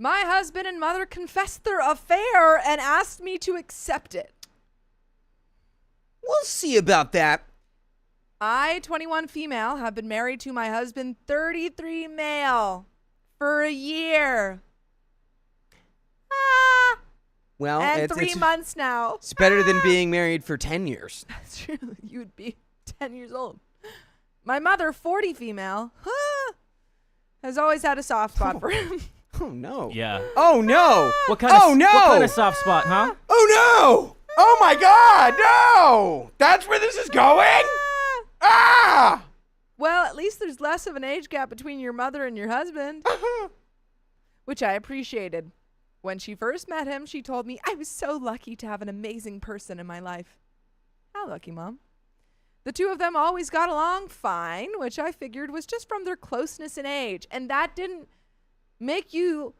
My husband and mother confessed their affair and asked me to accept it. We'll see about that. I, 21 female, have been married to my husband, 33 male, for a year. Well, and 3 months now. It's better than being married for 10 years. That's true. You would be 10 years old. My mother, 40 female, has always had a soft spot for him. Oh, no. Yeah. Oh, no. What kind of no. What kind of soft spot, huh? Oh, no. Oh, my God. No. That's where this is going? Ah! Well, at least there's less of an age gap between your mother and your husband, which I appreciated. When she first met him, she told me, I was so lucky to have an amazing person in my life. How lucky, Mom. The two of them always got along fine, which I figured was just from their closeness in age. And that didn't make you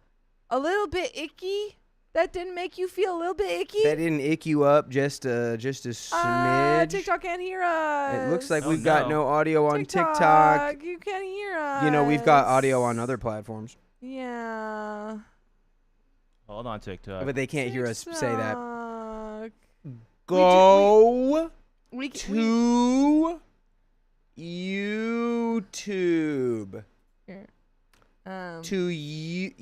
a little bit icky? That didn't make you feel a little bit icky? That didn't ick you up just a smidge? TikTok can't hear us. It looks like we've got no audio on TikTok. You can't hear us. You know, we've got audio on other platforms. Yeah. Hold on, TikTok. But they can't hear us say that. Go to YouTube. Here. To you.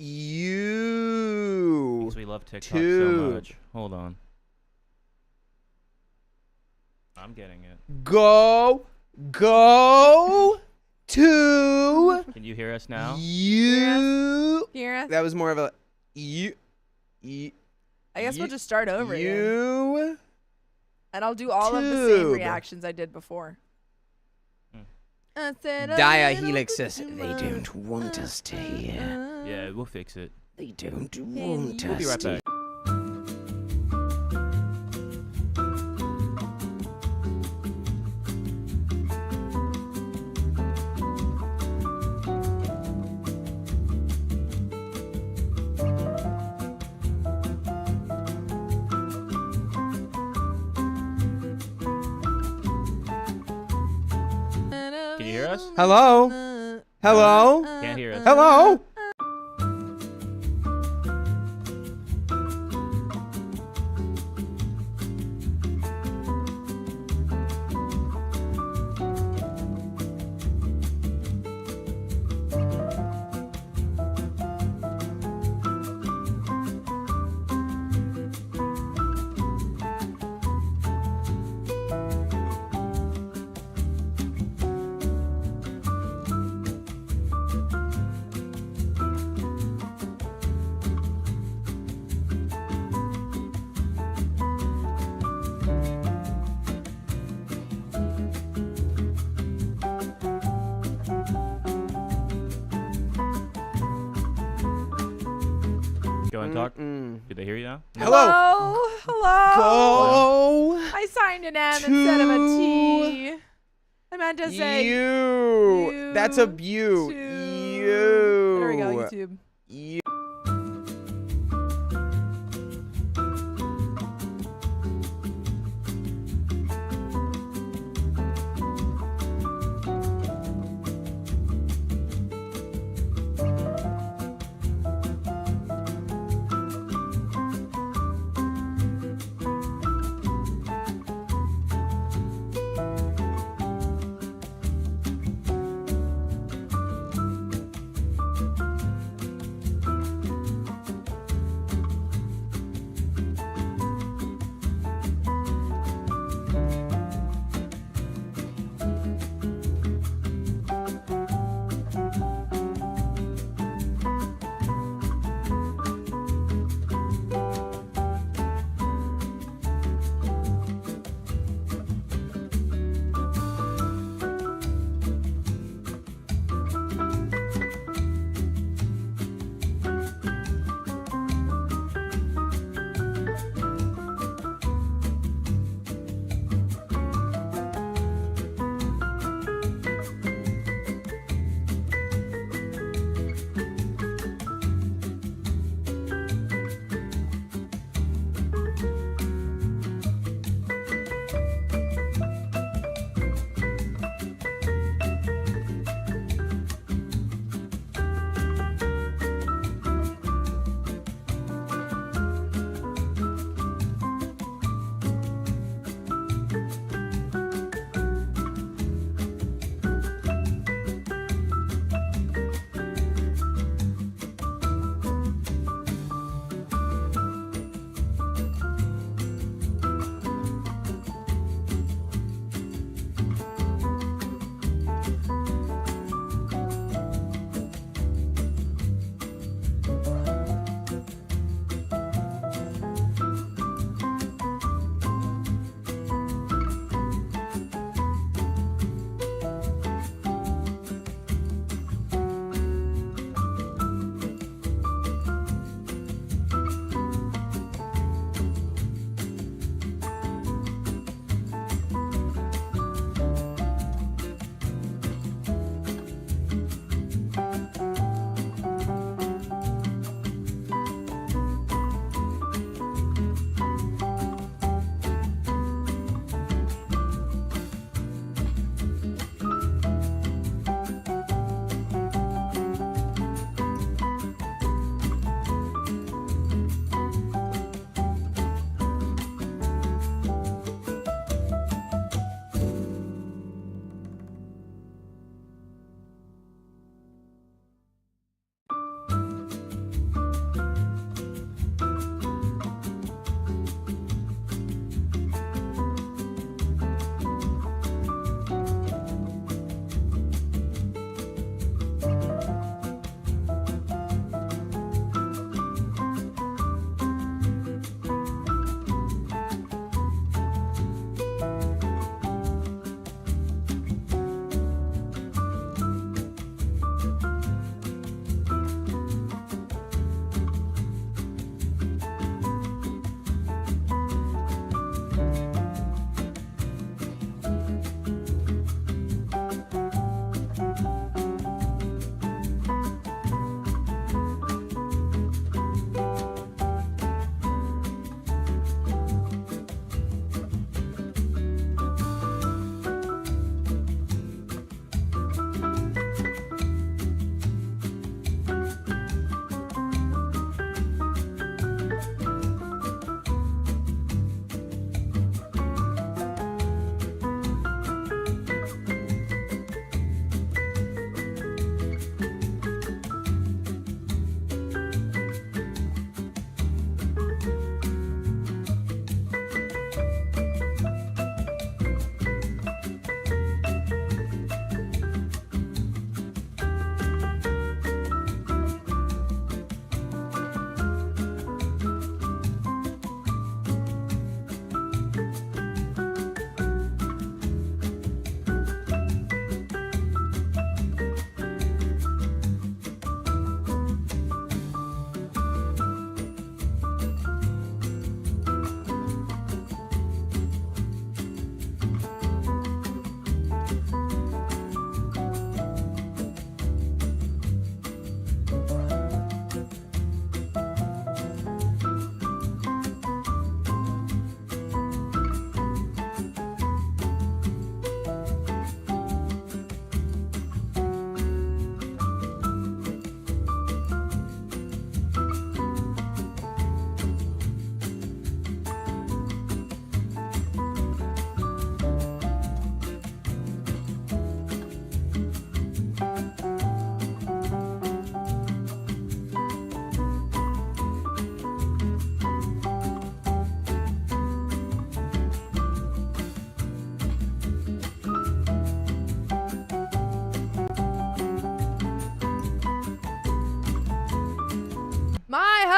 Because we love TikTok so much. Hold on. I'm getting it. Go to. Can you hear us now? You. Hear us? That was more of a you. I guess we'll just start over again. You. And I'll do all of the same reactions I did before. Diahelix says they don't want us to hear. Yeah, we'll fix it. They don't want us We'll be right to. back. Can you hear us? Hello? Hello? Can't hear us. Hello? Go and talk. Did they hear you now? Hello? Hello? Go I signed an M instead of a T. I meant to say you. That's a you. You. There we go, YouTube. You.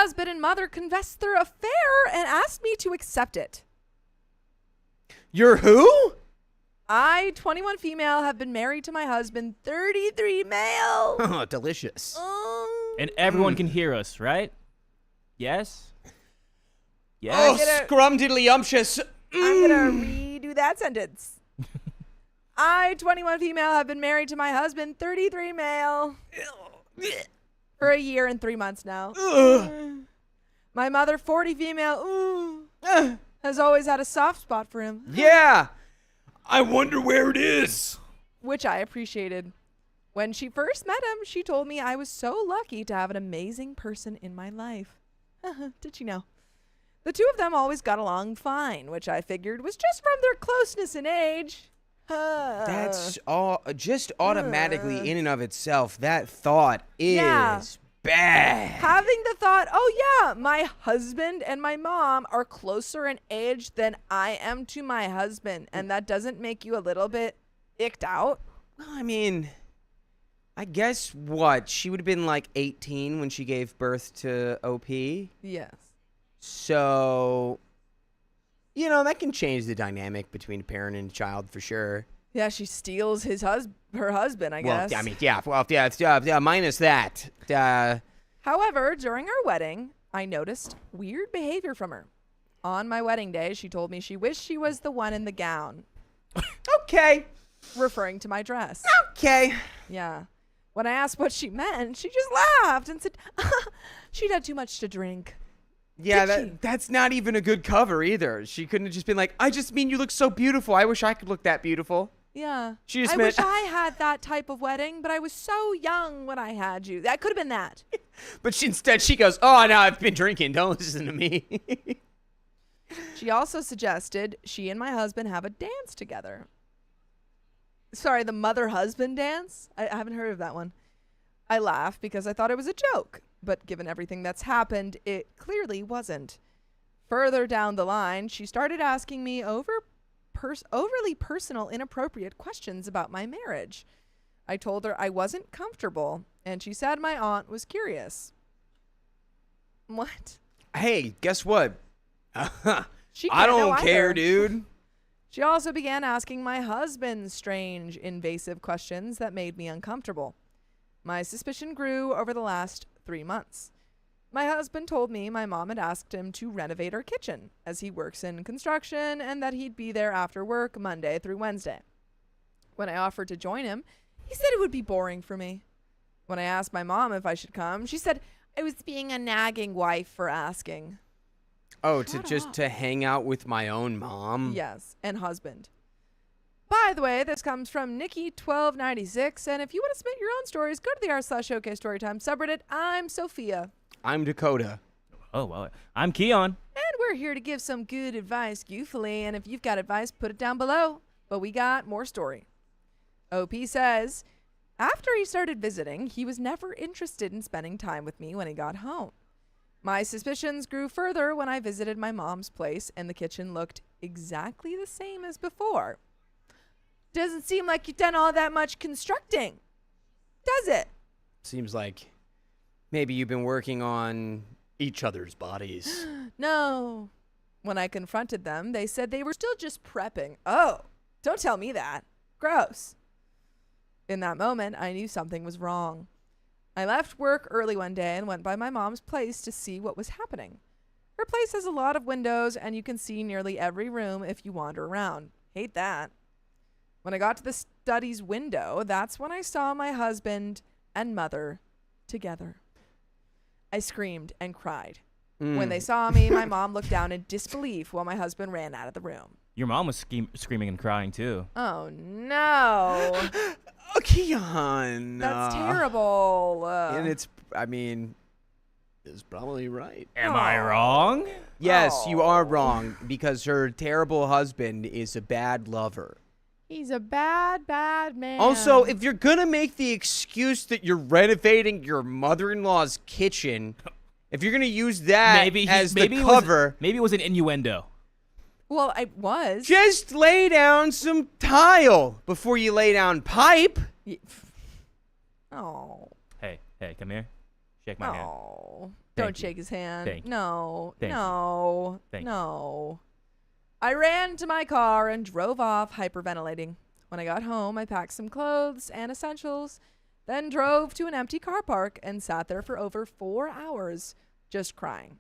husband and mother confessed their affair and asked me to accept it. You're who? I, 21 female, have been married to my husband, 33 male. Oh, delicious. And everyone can hear us, right? Yes? Yes? Oh, scrumdiddlyumptious. I'm gonna redo that sentence. I, 21 female, have been married to my husband, 33 male, for a year and 3 months now. My mother, 40 female, has always had a soft spot for him. Yeah. I wonder where it is. Which I appreciated. When she first met him, she told me I was so lucky to have an amazing person in my life. Did she know? The two of them always got along fine, which I figured was just from their closeness in age. That's all just automatically in and of itself. That thought is bad. Having the thought, oh yeah, my husband and my mom are closer in age than I am to my husband, and that doesn't make you a little bit icked out? Well, I mean, I guess what? She would have been like 18 when she gave birth to OP. Yes. So, you know, that can change the dynamic between a parent and a child for sure. Yeah, she steals her husband, I guess. Well, I mean, yeah, minus that. However, during our wedding, I noticed weird behavior from her. On my wedding day, she told me she wished she was the one in the gown. Okay. Referring to my dress. Okay. Yeah. When I asked what she meant, she just laughed and said she'd had too much to drink. Yeah, that's not even a good cover either. She couldn't have just been like, I just mean you look so beautiful. I wish I could look that beautiful. Yeah. She just I meant, wish I had that type of wedding, but I was so young when I had you. That could have been that. But instead she goes, oh, no, I've been drinking. Don't listen to me. She also suggested she and my husband have a dance together. Sorry, the mother-husband dance? I haven't heard of that one. I laughed because I thought it was a joke, but given everything that's happened, it clearly wasn't. Further down the line, she started asking me overly personal, inappropriate questions about my marriage. I told her I wasn't comfortable, and she said my aunt was curious. What? Hey, guess what? She I can't know don't care, either. dude. She also began asking my husband strange, invasive questions that made me uncomfortable. My suspicion grew over the last 3 months. My husband told me my mom had asked him to renovate our kitchen, as he works in construction, and that he'd be there after work Monday through Wednesday. When I offered to join him, he said it would be boring for me. When I asked my mom if I should come, she said I was being a nagging wife for asking. Oh, Shut up. to hang out with my own mom? Yes, and husband. By the way, this comes from Nikki1296, and if you want to submit your own stories, go to the r/OK Storytime subreddit. I'm Sophia. I'm Dakota. Oh, well, I'm Keon. And we're here to give some good advice, goofily, and if you've got advice, put it down below. But we got more story. OP says, after he started visiting, he was never interested in spending time with me when he got home. My suspicions grew further when I visited my mom's place and the kitchen looked exactly the same as before. Doesn't seem like you've done all that much constructing, does it? Seems like maybe you've been working on each other's bodies. No. When I confronted them, they said they were still just prepping. Oh, don't tell me that. Gross. In that moment, I knew something was wrong. I left work early one day and went by my mom's place to see what was happening. Her place has a lot of windows, and you can see nearly every room if you wander around. Hate that. When I got to the study's window, that's when I saw my husband and mother together. I screamed and cried. When they saw me, my mom looked down in disbelief while my husband ran out of the room. Your mom was screaming and crying, too. Oh, no. Oh, Keon. That's terrible. And it's probably right. Am I wrong? Yes, you are wrong because her terrible husband is a bad lover. He's a bad, bad man. Also, if you're going to make the excuse that you're renovating your mother-in-law's kitchen, if you're going to use that as the cover. Maybe it was an innuendo. Well, I was. Just lay down some tile before you lay down pipe. Oh. Hey, come here. Shake my hand. Oh. Don't shake his hand. Thank you. No. Thank you. No. Thank you. No. I ran to my car and drove off, hyperventilating. When I got home, I packed some clothes and essentials, then drove to an empty car park and sat there for over 4 hours, just crying.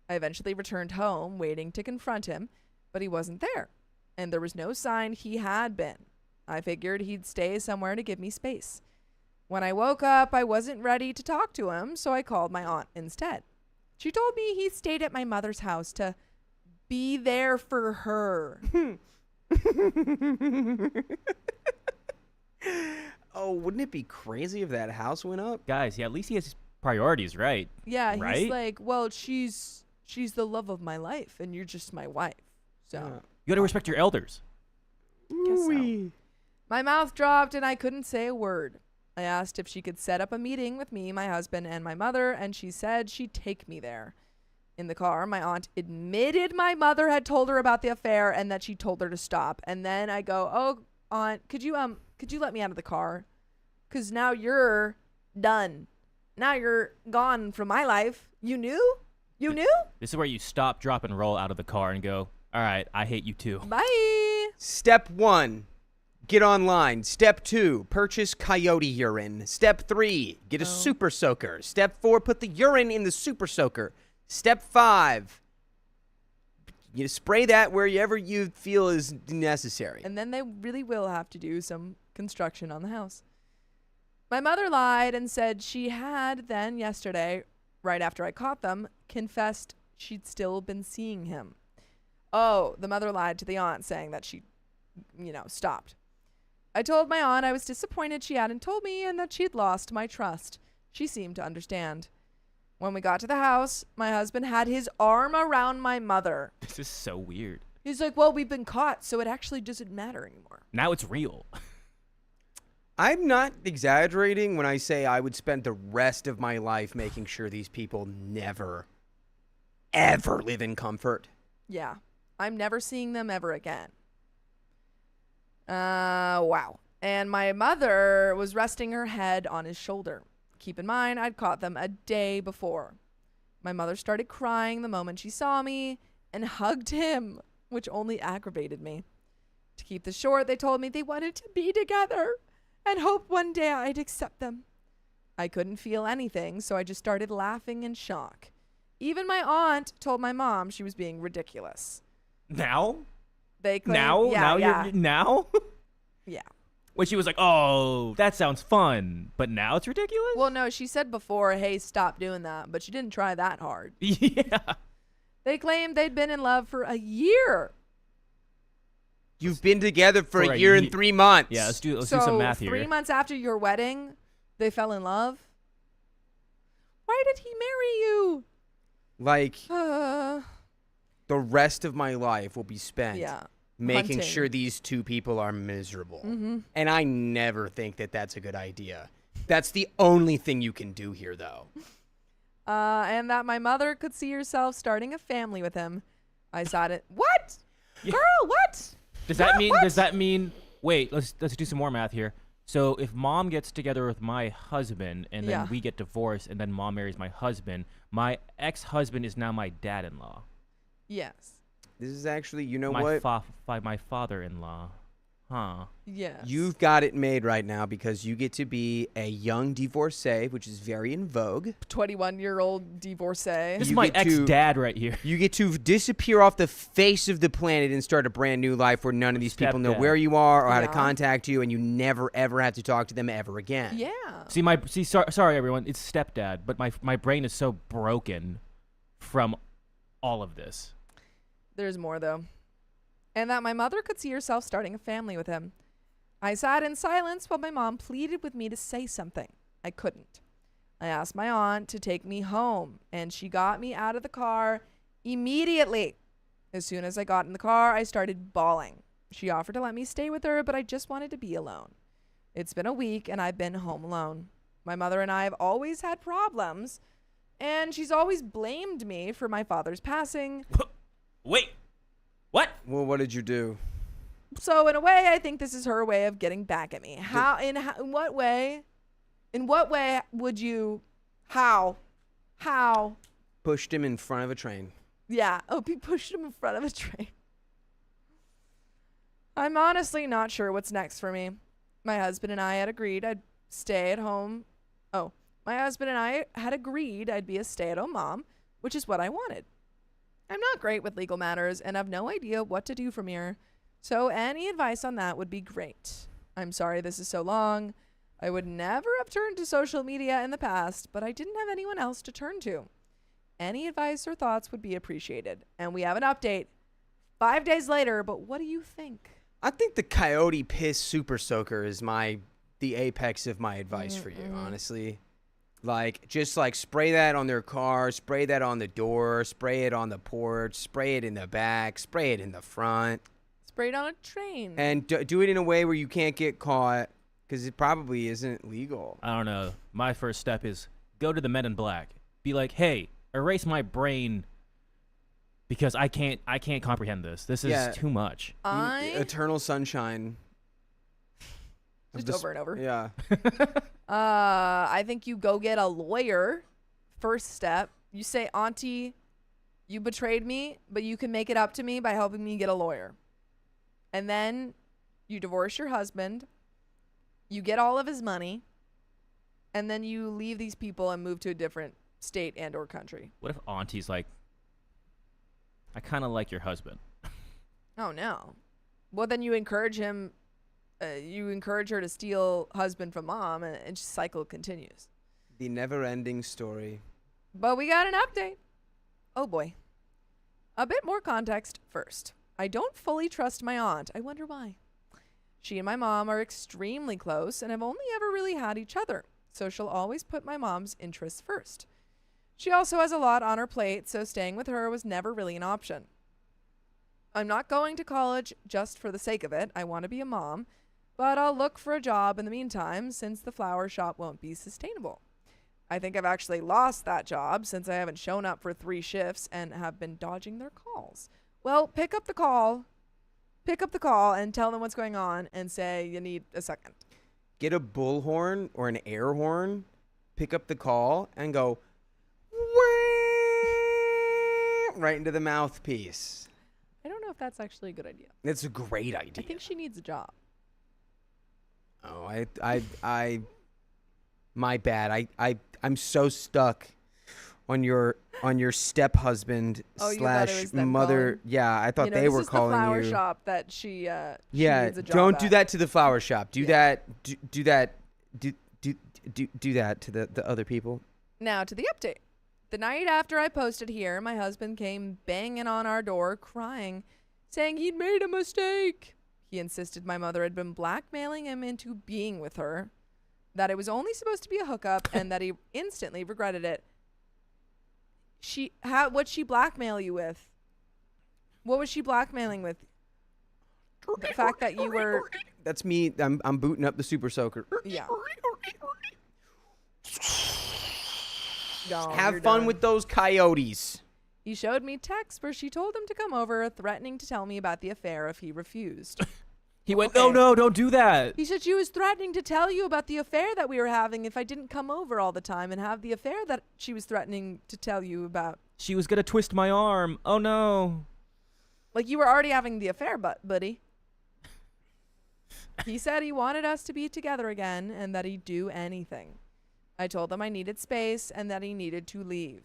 I eventually returned home, waiting to confront him, but he wasn't there, and there was no sign he had been. I figured he'd stay somewhere to give me space. When I woke up, I wasn't ready to talk to him, so I called my aunt instead. She told me he stayed at my mother's house to be there for her. Oh, wouldn't it be crazy if that house went up? Guys, yeah, at least he has his priorities right. Yeah, right? He's like, well, she's the love of my life, and you're just my wife. So You got to respect your elders. guess so. My mouth dropped, and I couldn't say a word. I asked if she could set up a meeting with me, my husband, and my mother, and she said she'd take me there. In the car, my aunt admitted my mother had told her about the affair and that she told her to stop. And then I go, "Oh, aunt, could you let me out of the car? 'Cause now you're done. Now you're gone from my life. You knew? You knew? This is where you stop, drop, and roll out of the car and go, all right, I hate you too. Bye." Step 1, get online. Step 2, purchase coyote urine. Step 3, get a super soaker. Step 4, put the urine in the super soaker. Step 5, you spray that wherever you feel is necessary. And then they really will have to do some construction on the house. My mother lied and said she had then yesterday, right after I caught them, confessed she'd still been seeing him. Oh, the mother lied to the aunt saying that she, stopped. I told my aunt I was disappointed she hadn't told me and that she'd lost my trust. She seemed to understand. When we got to the house, my husband had his arm around my mother. This is so weird. He's like, well, we've been caught, so it actually doesn't matter anymore. Now it's real. I'm not exaggerating when I say I would spend the rest of my life making sure these people never, ever live in comfort. Yeah. I'm never seeing them ever again. Wow. And my mother was resting her head on his shoulder. Keep in mind, I'd caught them a day before. My mother started crying the moment she saw me and hugged him, which only aggravated me. To keep this short, they told me they wanted to be together and hoped one day I'd accept them. I couldn't feel anything, so I just started laughing in shock. Even my aunt told my mom she was being ridiculous. Now? They claimed, Now? Now? Yeah. When she was like, oh, that sounds fun, but now it's ridiculous? Well, no, she said before, hey, stop doing that, but she didn't try that hard. Yeah. They claimed they'd been in love for a year. You've been together for a year and 3 months. Yeah, let's do some math here. 3 months after your wedding, they fell in love? Why did he marry you? Like, the rest of my life will be spent making hunting. sure these two people are miserable. Mm-hmm. And I never think that that's a good idea. That's the only thing you can do here, though. And that my mother could see herself starting a family with him. I saw it. What? Yeah. Girl, what? Does that mean wait, let's do some more math here. So if mom gets together with my husband and then we get divorced and then mom marries my husband, my ex-husband is now my dad-in-law. Yes. This is actually, you know my what? my father-in-law. Huh. Yes. You've got it made right now because you get to be a young divorcee, which is very in vogue. 21-year-old divorcee. This is my ex-dad right here. You get to disappear off the face of the planet and start a brand new life where none of these people know where you are or how to contact you, and you never, ever have to talk to them ever again. Yeah. Sorry, everyone. It's stepdad, but my brain is so broken from all of this. There's more, though. And that my mother could see herself starting a family with him. I sat in silence while my mom pleaded with me to say something. I couldn't. I asked my aunt to take me home, and she got me out of the car immediately. As soon as I got in the car, I started bawling. She offered to let me stay with her, but I just wanted to be alone. It's been a week, and I've been home alone. My mother and I have always had problems, and she's always blamed me for my father's passing. Wait. What? Well, what did you do? So in a way, I think this is her way of getting back at me. In what way? In what way would you? How? How? Pushed him in front of a train. Yeah, OP pushed him in front of a train. I'm honestly not sure what's next for me. My husband and I had agreed I'd stay at home. Oh, my husband and I had agreed I'd be a stay-at-home mom, which is what I wanted. I'm not great with legal matters and have no idea what to do from here, so any advice on that would be great. I'm sorry this is so long. I would never have turned to social media in the past, but I didn't have anyone else to turn to. Any advice or thoughts would be appreciated. And we have an update 5 days later, but what do you think? I think the coyote piss super soaker is the apex of my advice for you, honestly. Like, just like spray that on their car, spray that on the door, spray it on the porch, spray it in the back, spray it in the front. Spray it on a train. And do it in a way where you can't get caught, because it probably isn't legal. I don't know. My first step is go to the Men in Black. Be like, hey, erase my brain because I can't comprehend this. This is too much. Eternal sunshine. Just over and over. Yeah. I think you go get a lawyer. First step. You say, Auntie, you betrayed me, but you can make it up to me by helping me get a lawyer. And then you divorce your husband. You get all of his money. And then you leave these people and move to a different state and or country. What if Auntie's like, I kind of like your husband? Oh, no. Well, then you encourage him. You encourage her to steal husband from mom, and cycle continues. The never-ending story. But we got an update. Oh, boy. A bit more context first. I don't fully trust my aunt. I wonder why. She and my mom are extremely close and have only ever really had each other, so she'll always put my mom's interests first. She also has a lot on her plate, so staying with her was never really an option. I'm not going to college just for the sake of it. I want to be a mom, but I'll look for a job in the meantime since the flower shop won't be sustainable. I think I've actually lost that job since I haven't shown up for 3 shifts and have been dodging their calls. Well, pick up the call and tell them what's going on and say you need a second. Get a bullhorn or an air horn, pick up the call, and go right into the mouthpiece. I don't know if that's actually a good idea. It's a great idea. I think she needs a job. Oh, I my bad. I'm so stuck on your step-husband / mother. Yeah, I thought they were calling you. This is the flower shop that she needs a job don't at. do that to the flower shop. Do that to the other people. Now to the update. The night after I posted here, my husband came banging on our door crying, saying he'd made a mistake. He insisted my mother had been blackmailing him into being with her, that it was only supposed to be a hookup, and that he instantly regretted it. What'd she blackmail you with? What was she blackmailing with? The fact that you were... That's me. I'm booting up the super soaker. Yeah. No, have fun with those coyotes. He showed me texts where she told him to come over, threatening to tell me about the affair if he refused. He went, no, don't do that. He said she was threatening to tell you about the affair that we were having if I didn't come over all the time and have the affair that she was threatening to tell you about. She was going to twist my arm. Oh, no. Like you were already having the affair, buddy. He said he wanted us to be together again and that he'd do anything. I told him I needed space and that he needed to leave.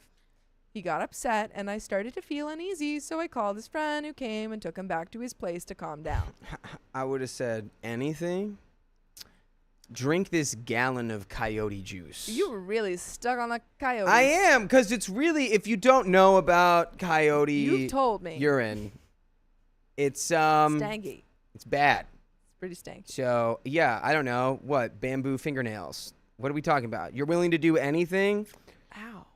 He got upset and I started to feel uneasy, so I called his friend who came and took him back to his place to calm down. I would have said anything. Drink this gallon of coyote juice. You were really stuck on the coyote. I am, because it's really, if you don't know about coyote You've told me. urine, it's stanky. It's bad. It's pretty stanky. So, yeah, I don't know. What? Bamboo fingernails. What are we talking about? You're willing to do anything? Ow.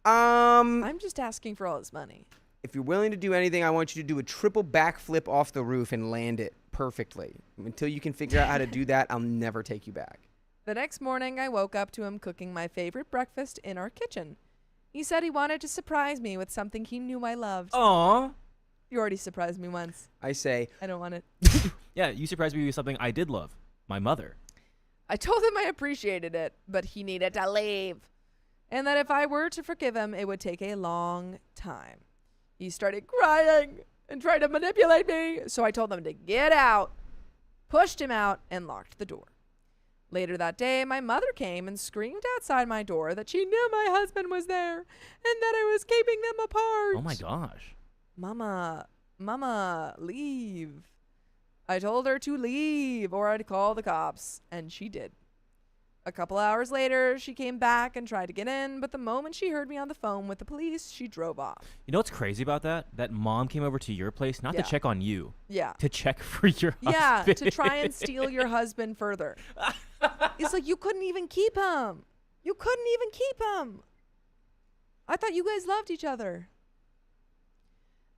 I'm just asking for all his money. If you're willing to do anything, I want you to do a triple backflip off the roof and land it perfectly. Until you can figure out how to do that, I'll never take you back. The next morning, I woke up to him cooking my favorite breakfast in our kitchen. He said he wanted to surprise me with something he knew I loved. Aww. You already surprised me once. I say, I don't want it. Yeah, you surprised me with something I did love. My mother. I told him I appreciated it, but he needed to leave. and that if I were to forgive him, it would take a long time. He started crying and tried to manipulate me, so I told him to get out, pushed him out, and locked the door. Later that day, my mother came and screamed outside my door that she knew my husband was there and that I was keeping them apart. Oh my gosh. Mama, leave. I told her to leave or I'd call the cops, and she did. A couple hours later, she came back and tried to get in, but the moment she heard me on the phone with the police, she drove off. You know what's crazy about that? That mom came over to your place not to check on you. Yeah. To check for your husband. Yeah, to try and steal your husband further. It's like, you couldn't even keep him. You couldn't even keep him. I thought you guys loved each other.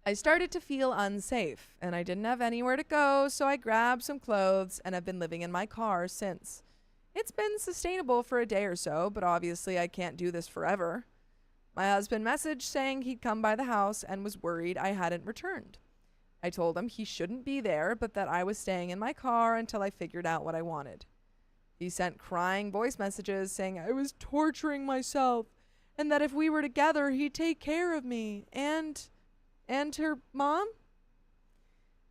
I started to feel unsafe, and I didn't have anywhere to go, so I grabbed some clothes and have been living in my car since. It's been sustainable for a day or so, but obviously I can't do this forever. My husband messaged saying he'd come by the house and was worried I hadn't returned. I told him he shouldn't be there, but that I was staying in my car until I figured out what I wanted. He sent crying voice messages saying I was torturing myself and that if we were together, he'd take care of me and her mom.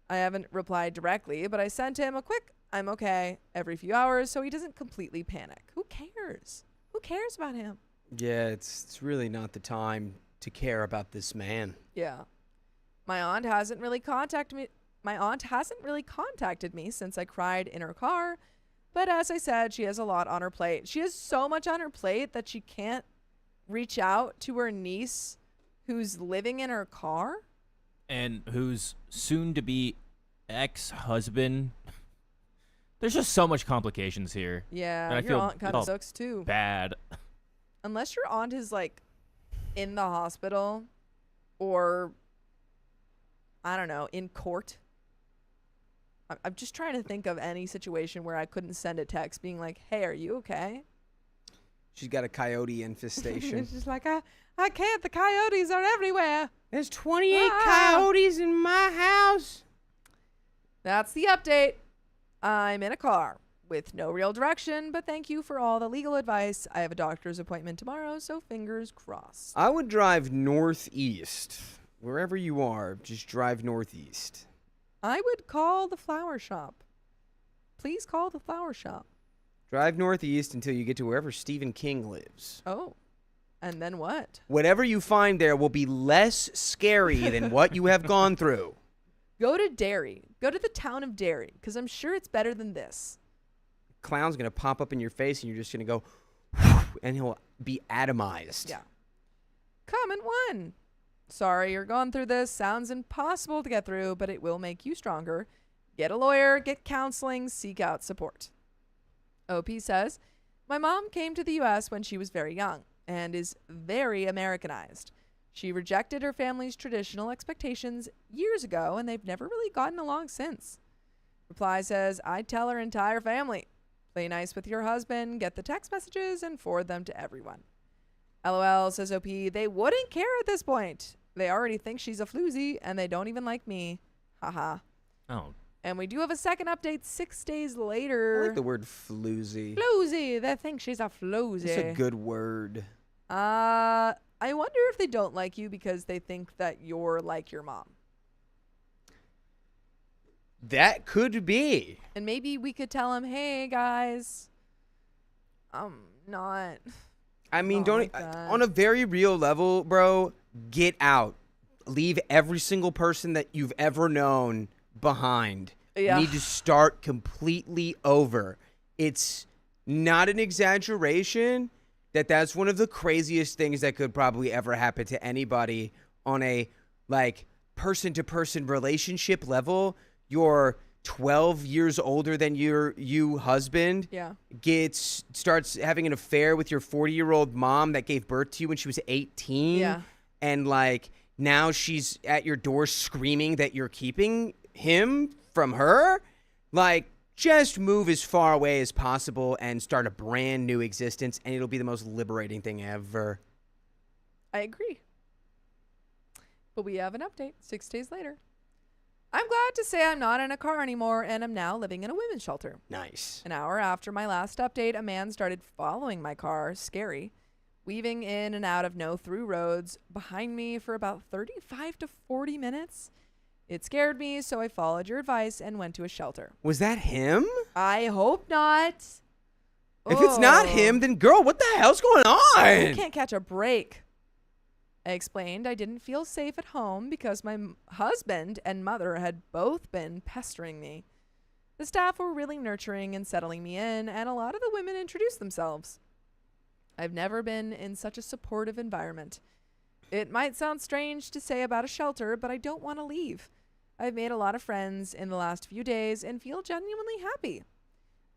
I haven't replied directly, but I sent him a quick "I'm okay" every few hours so he doesn't completely panic. Who cares? Who cares about him? Yeah, it's really not the time to care about this man. Yeah. My aunt hasn't really contacted me since I cried in her car, but as I said, she has a lot on her plate. She has so much on her plate that she can't reach out to her niece who's living in her car and whose soon-to-be ex-husband. There's just so much complications here. Yeah, your aunt kind of sucks too. Bad. Unless your aunt is like in the hospital or, I don't know, in court. I'm just trying to think of any situation where I couldn't send a text being like, "Hey, are you okay?" She's got a coyote infestation. It's just like, I can't. The coyotes are everywhere. There's 28 coyotes in my house. That's the update. I'm in a car with no real direction, but thank you for all the legal advice. I have a doctor's appointment tomorrow, so fingers crossed. I would drive northeast. Wherever you are, just drive northeast. I would call the flower shop. Please call the flower shop. Drive northeast until you get to wherever Stephen King lives. Oh, and then what? Whatever you find there will be less scary than what you have gone through. Go to Derry. Go to the town of Derry, because I'm sure it's better than this. Clown's going to pop up in your face, and you're just going to go, and he'll be atomized. Yeah. Come and one. Sorry you're going through this. Sounds impossible to get through, but it will make you stronger. Get a lawyer, get counseling, seek out support. OP says, my mom came to the U.S. when she was very young and is very Americanized. She rejected her family's traditional expectations years ago, and they've never really gotten along since. Reply says, I'd tell her entire family. Play nice with your husband, get the text messages, and forward them to everyone. LOL, says OP, they wouldn't care at this point. They already think she's a floozy, and they don't even like me. Haha. Oh. And we do have a second update 6 days later. I like the word floozy. Floozy. They think she's a floozy. It's a good word. I wonder if they don't like you because they think that you're like your mom. That could be. And maybe we could tell them, hey, guys, I'm not. I mean, like that. On a very real level, bro, get out. Leave every single person that you've ever known behind. Yeah. You need to start completely over. It's not an exaggeration that's one of the craziest things that could probably ever happen to anybody on a like person-to-person relationship level. You're 12 years older than your husband. Yeah. Starts having an affair with your 40-year-old mom that gave birth to you when she was 18. Yeah. And like now she's at your door screaming that you're keeping him from her. Like, just move as far away as possible and start a brand new existence, and it'll be the most liberating thing ever. I agree. But we have an update 6 days later. I'm glad to say I'm not in a car anymore, and I'm now living in a women's shelter. Nice. An hour after my last update, a man started following my car, scary, weaving in and out of no-through roads behind me for about 35 to 40 minutes. It scared me, so I followed your advice and went to a shelter. Was that him? I hope not. If it's not him, then girl, what the hell's going on? I can't catch a break. I explained I didn't feel safe at home because my husband and mother had both been pestering me. The staff were really nurturing and settling me in, and a lot of the women introduced themselves. I've never been in such a supportive environment. It might sound strange to say about a shelter, but I don't want to leave. I've made a lot of friends in the last few days and feel genuinely happy.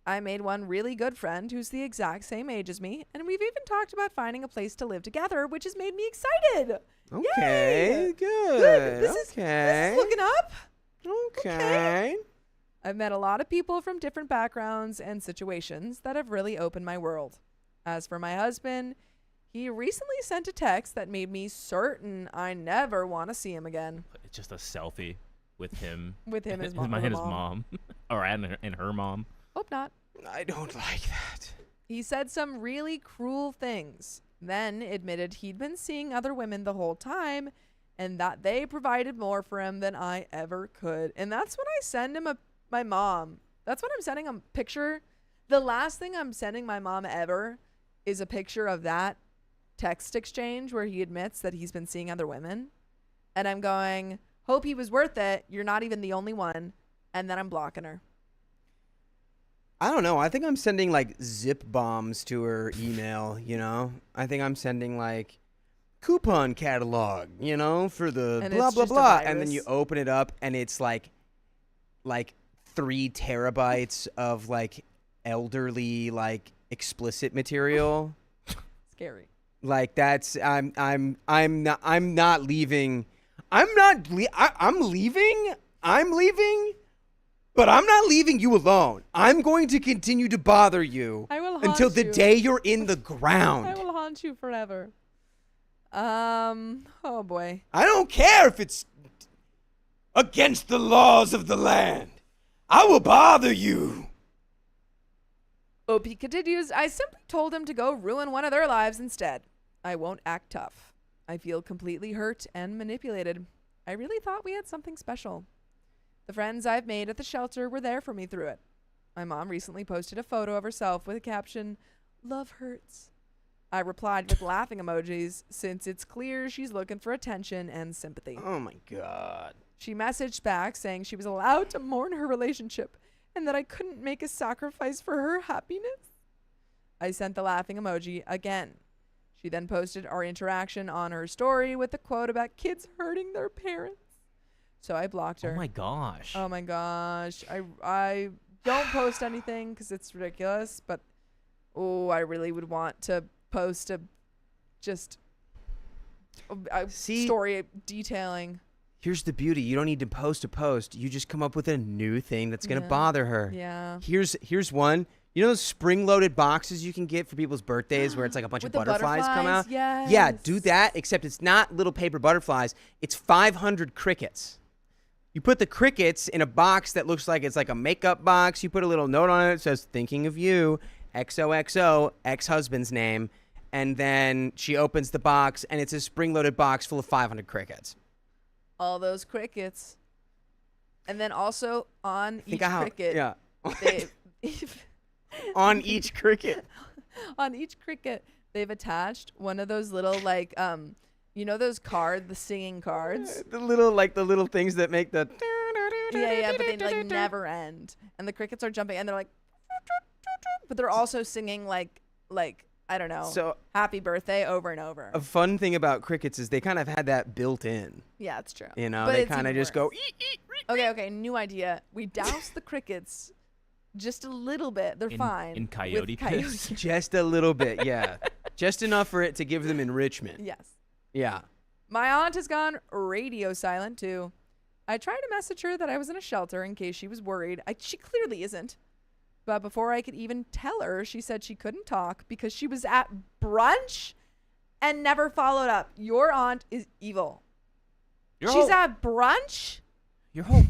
I made one really good friend who's the exact same age as me, and we've even talked about finding a place to live together, which has made me excited. Okay, Yay! good. This is looking up. Okay. I've met a lot of people from different backgrounds and situations that have really opened my world. As for my husband, he recently sent a text that made me certain I never want to see him again. It's just a selfie with him. With him and his mom. and his mom. Or and her mom. Hope not. I don't like that. He said some really cruel things, then admitted he'd been seeing other women the whole time and that they provided more for him than I ever could. And that's when I send him my mom. That's when I'm sending him a picture. The last thing I'm sending my mom ever is a picture of that text exchange where he admits that he's been seeing other women. And I'm going, hope he was worth it. You're not even the only one. And then I'm blocking her. I don't know. I think I'm sending like zip bombs to her email, you know? I think I'm sending like coupon catalog, you know, for the and blah, it's blah, just a blah. virus. And then you open it up and it's like 3 terabytes of like elderly, like explicit material. Scary. Like that's, I'm not leaving. I'm leaving. But I'm not leaving you alone. I'm going to continue to bother you I will haunt until the you. day you're in the ground. I will haunt you forever. Oh boy. I don't care if it's against the laws of the land. I will bother you. OP continues, I simply told him to go ruin one of their lives instead. I won't act tough. I feel completely hurt and manipulated. I really thought we had something special. The friends I've made at the shelter were there for me through it. My mom recently posted a photo of herself with a caption, "Love hurts." I replied with laughing emojis since it's clear she's looking for attention and sympathy. Oh my God. She messaged back saying she was allowed to mourn her relationship and that I couldn't make a sacrifice for her happiness. I sent the laughing emoji again. She then posted our interaction on her story with the quote about kids hurting their parents. So I blocked her. Oh my gosh. Oh my gosh. I don't post anything because it's ridiculous, but I really would want to post a story detailing. Here's the beauty. You don't need to post a post. You just come up with a new thing that's going to Yeah. bother her. Yeah. Here's one. You know those spring-loaded boxes you can get for people's birthdays where it's like a bunch With of the butterflies come out? Yes. Yeah, do that, except it's not little paper butterflies. It's 500 crickets. You put the crickets in a box that looks like it's like a makeup box. You put a little note on it that says, thinking of you, XOXO, ex-husband's name. And then she opens the box, and it's a spring-loaded box full of 500 crickets. All those crickets. And then also on each cricket. Yeah. They've On each cricket. on each cricket, they've attached one of those little like you know those cards, the singing cards. The little things that make the. Yeah, but they like never end, and the crickets are jumping, and they're like, but they're also singing like I don't know, So happy birthday over and over. a fun thing about crickets is they kind of had that built in. Yeah, it's true. You know, But they it's kind of even just go. worse. Okay, new idea. We douse the crickets just a little bit. They're fine. In coyote piss. Just a little bit, yeah. Just enough for it to give them enrichment. Yes. Yeah. My aunt has gone radio silent too. I tried to message her that I was in a shelter in case she was worried. She clearly isn't. But before I could even tell her, she said she couldn't talk because she was at brunch and never followed up. Your aunt is evil. She's at brunch? Your whole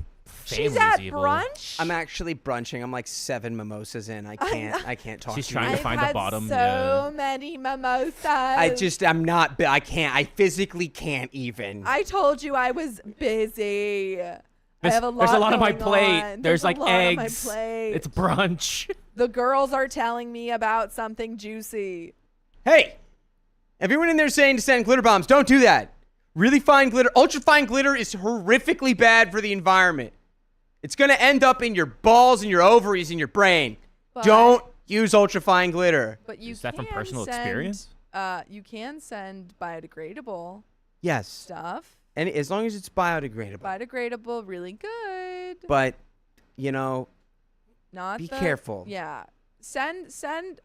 She's Family's at evil. brunch. I'm actually brunching. I'm like 7 mimosas in. I can't talk She's to trying you. to find I've the bottom. had so many mimosas. I'm not, I can't. I physically can't even. I told you I was busy. I have a lot There's a lot on my going plate. on. There's a like lot on my eggs. plate. It's brunch. The girls are telling me about something juicy. Hey, everyone in there saying to send glitter bombs, don't do that. Really fine glitter, ultra fine glitter is horrifically bad for the environment. It's going to end up in your balls and your ovaries and your brain. But- Don't use ultra fine glitter. But you Is that from can personal send, experience? You can send biodegradable Yes. stuff. And as long as it's biodegradable. Biodegradable, really good. But, you know, Not be the- careful. Yeah.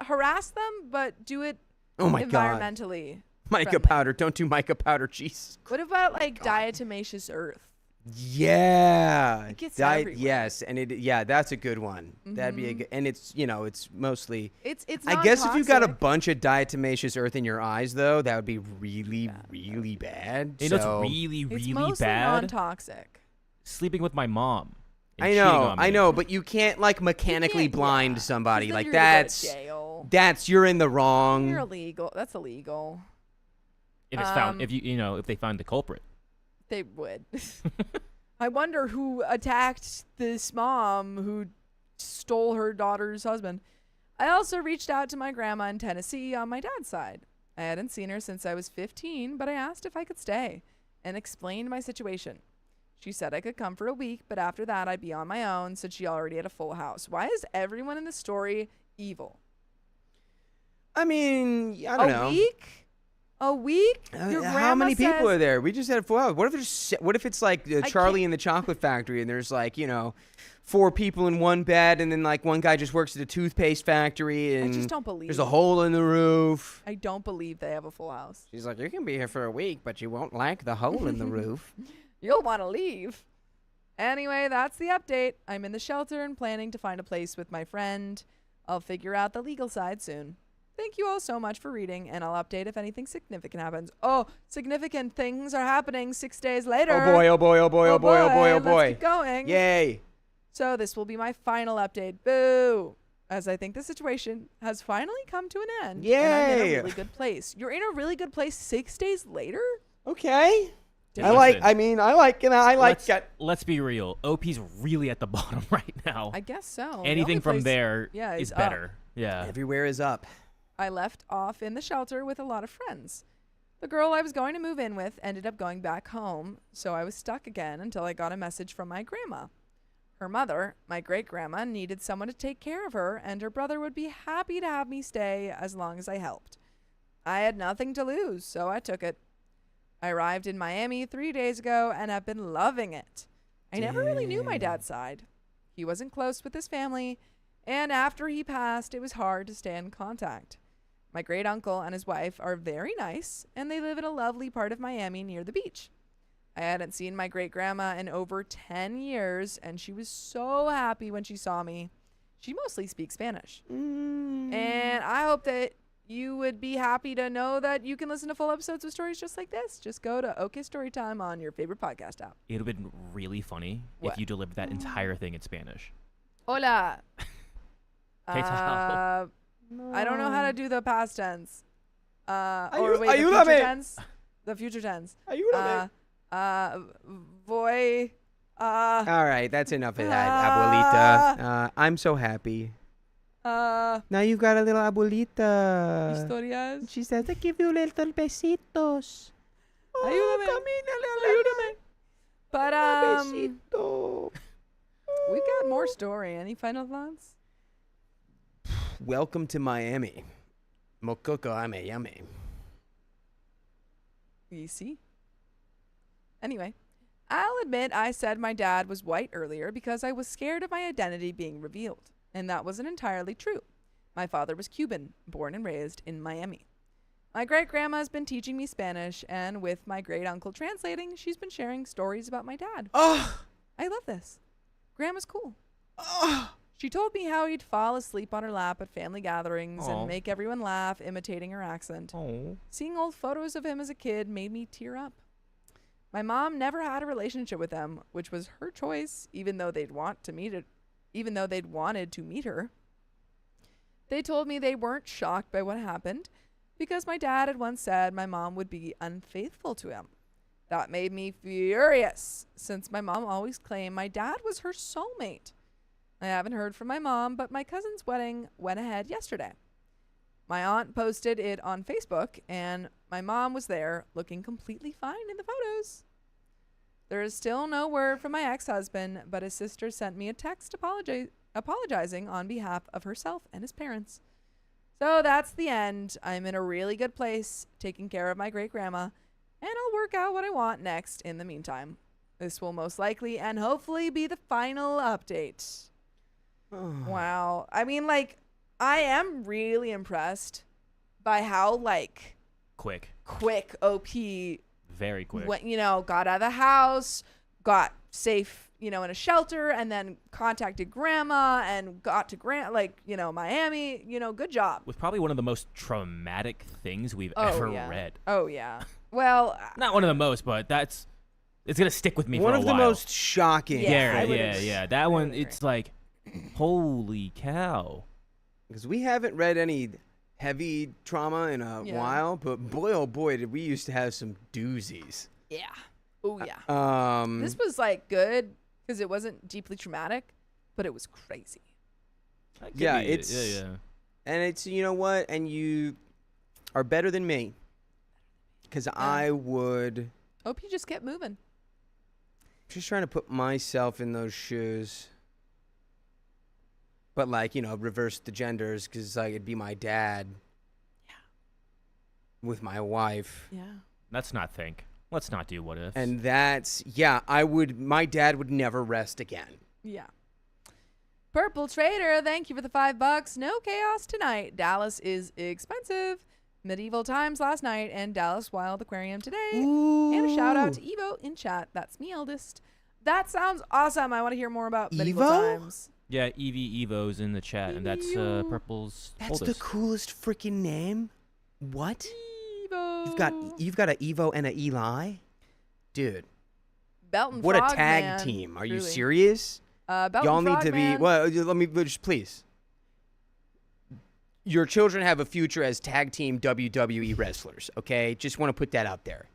Harass them, but do it Oh my God. environmentally. Mica friendly. powder. Don't do mica powder. Jeez. What about like diatomaceous earth? Yeah. It gets everywhere. Yes. And that's a good one. That'd be a Mhm. good, and it's mostly, It's I guess if you got a non-toxic. bunch of diatomaceous earth in your eyes, though, that would be really, really bad. You know So- what's really, It's really mostly bad? non-toxic. Sleeping with my mom. and I cheating know, on I me. know, but you can't like mechanically can't- blind yeah, somebody. 'cause then Like you're gonna go to that's jail. you're in the wrong. You're illegal. That's illegal. If it's found, Um, if they find the culprit. They would. I wonder who attacked this mom who stole her daughter's husband. I also reached out to my grandma in Tennessee on my dad's side. I hadn't seen her since I was 15, but I asked if I could stay and explained my situation. She said I could come for a week, but after that I'd be on my own since she already had a full house. Why is everyone in the story evil? I mean, I don't know. A week? A week? Your How many grandma people says- are there? We just had a full house. What if it's like Charlie and the Chocolate Factory, and there's like 4 people in one bed, and then like one guy just works at a toothpaste factory, I and just don't believe there's a it. hole in the roof. I don't believe they have a full house. She's like, you can be here for a week, but you won't like the hole in the roof. You'll want to leave. Anyway, that's the update. I'm in the shelter and planning to find a place with my friend. I'll figure out the legal side soon. Thank you all so much for reading, and I'll update if anything significant happens. Oh, significant things are happening 6 days later. Oh boy, oh boy, oh boy, oh boy, oh boy, oh Let's boy. keep going. Yay. So this will be my final update. Boo! As I think the situation has finally come to an end. And I'm in Yay. a really good place. You're in a really good place 6 days later? Okay. Listen, let's be real. OP's really at the bottom right now. I guess so. The only Anything from place- there yeah, is is better. Yeah. Everywhere is up. I left off in the shelter with a lot of friends. The girl I was going to move in with ended up going back home, so I was stuck again until I got a message from my grandma. Her mother, my great-grandma, needed someone to take care of her, and her brother would be happy to have me stay as long as I helped. I had nothing to lose, so I took it. I arrived in Miami 3 days ago and have been loving it. I never really knew my dad's side. He wasn't close with his family, and after he passed, it was hard to stay in contact. My great uncle and his wife are very nice, and they live in a lovely part of Miami near the beach. I hadn't seen my great grandma in over 10 years, and she was so happy when she saw me. She mostly speaks Spanish. And I hope that you would be happy to know that you can listen to full episodes of stories just like this. Just go to OK Storytime on your favorite podcast app. It would have been really funny What? if you delivered that entire thing in Spanish. Hola. ¿Qué tal? I don't know how to do the past tense. Or Ayu- wait, the future ayúdame. tense. The future tense. Ayúdame. Voy. All right, that's enough of that, abuelita. I'm so happy. Now you've got a little abuelita. Historias. She says, I give you little besitos. Ayúdame. Ayúdame. But Besito. we've got more story. Any final thoughts? Welcome to Miami. Mokoko ame yame. You see? Anyway, I'll admit I said my dad was white earlier because I was scared of my identity being revealed. And that wasn't entirely true. My father was Cuban, born and raised in Miami. My great-grandma has been teaching me Spanish, and with my great-uncle translating, she's been sharing stories about my dad. Oh, I love this. Grandma's cool. oh. She told me how he'd fall asleep on her lap at family gatherings Aw. and make everyone laugh, imitating her accent. Oh. Seeing old photos of him as a kid made me tear up. My mom never had a relationship with them, which was her choice, even though they'd wanted to meet her. They told me they weren't shocked by what happened because my dad had once said my mom would be unfaithful to him. That made me furious, since my mom always claimed my dad was her soulmate. I haven't heard from my mom, but my cousin's wedding went ahead yesterday. My aunt posted it on Facebook, and my mom was there, looking completely fine in the photos. There is still no word from my ex-husband, but his sister sent me a text apologizing on behalf of herself and his parents. So that's the end. I'm in a really good place, taking care of my great-grandma, and I'll work out what I want next in the meantime. This will most likely and hopefully be the final update. Wow. I mean, like, I am really impressed by how, like, quick OP, very quick, went, got out of the house, got safe, in a shelter, and then contacted grandma and got to Miami. Good job. With probably one of the most traumatic things we've ever read. Oh, yeah. Well, not one of the most, but it's going to stick with me for a while. One of the most shocking. Yeah. That one, it's like, holy cow. Because we haven't read any heavy trauma in a while, but boy, oh boy, did we used to have some doozies. Yeah. Oh, yeah. This was, like, good because it wasn't deeply traumatic, but it was crazy. Yeah. And it's, you know what? And you are better than me. Because I would... Hope you just kept moving. Just trying to put myself in those shoes. But, like, reverse the genders, because, like, it'd be my dad. Yeah. With my wife. Yeah. Let's not think. Let's not do what ifs. And that's, my dad would never rest again. Yeah. Purple Trader, thank you for the $5. No chaos tonight. Dallas is expensive. Medieval Times last night and Dallas Wild Aquarium today. Ooh. And a shout out to Evo in chat. That's me, eldest. That sounds awesome. I want to hear more about Medieval Times. Yeah, Evo's in the chat, and that's Purple's That's oldest. the coolest freaking name. What? Evo. You've got an Evo and an Eli? Dude. Belton What Frog a tag man, team. Are you truly. serious? Belton Y'all Frog need to man. be, well, let me just please. Your children have a future as tag team WWE wrestlers, okay? Just want to put that out there.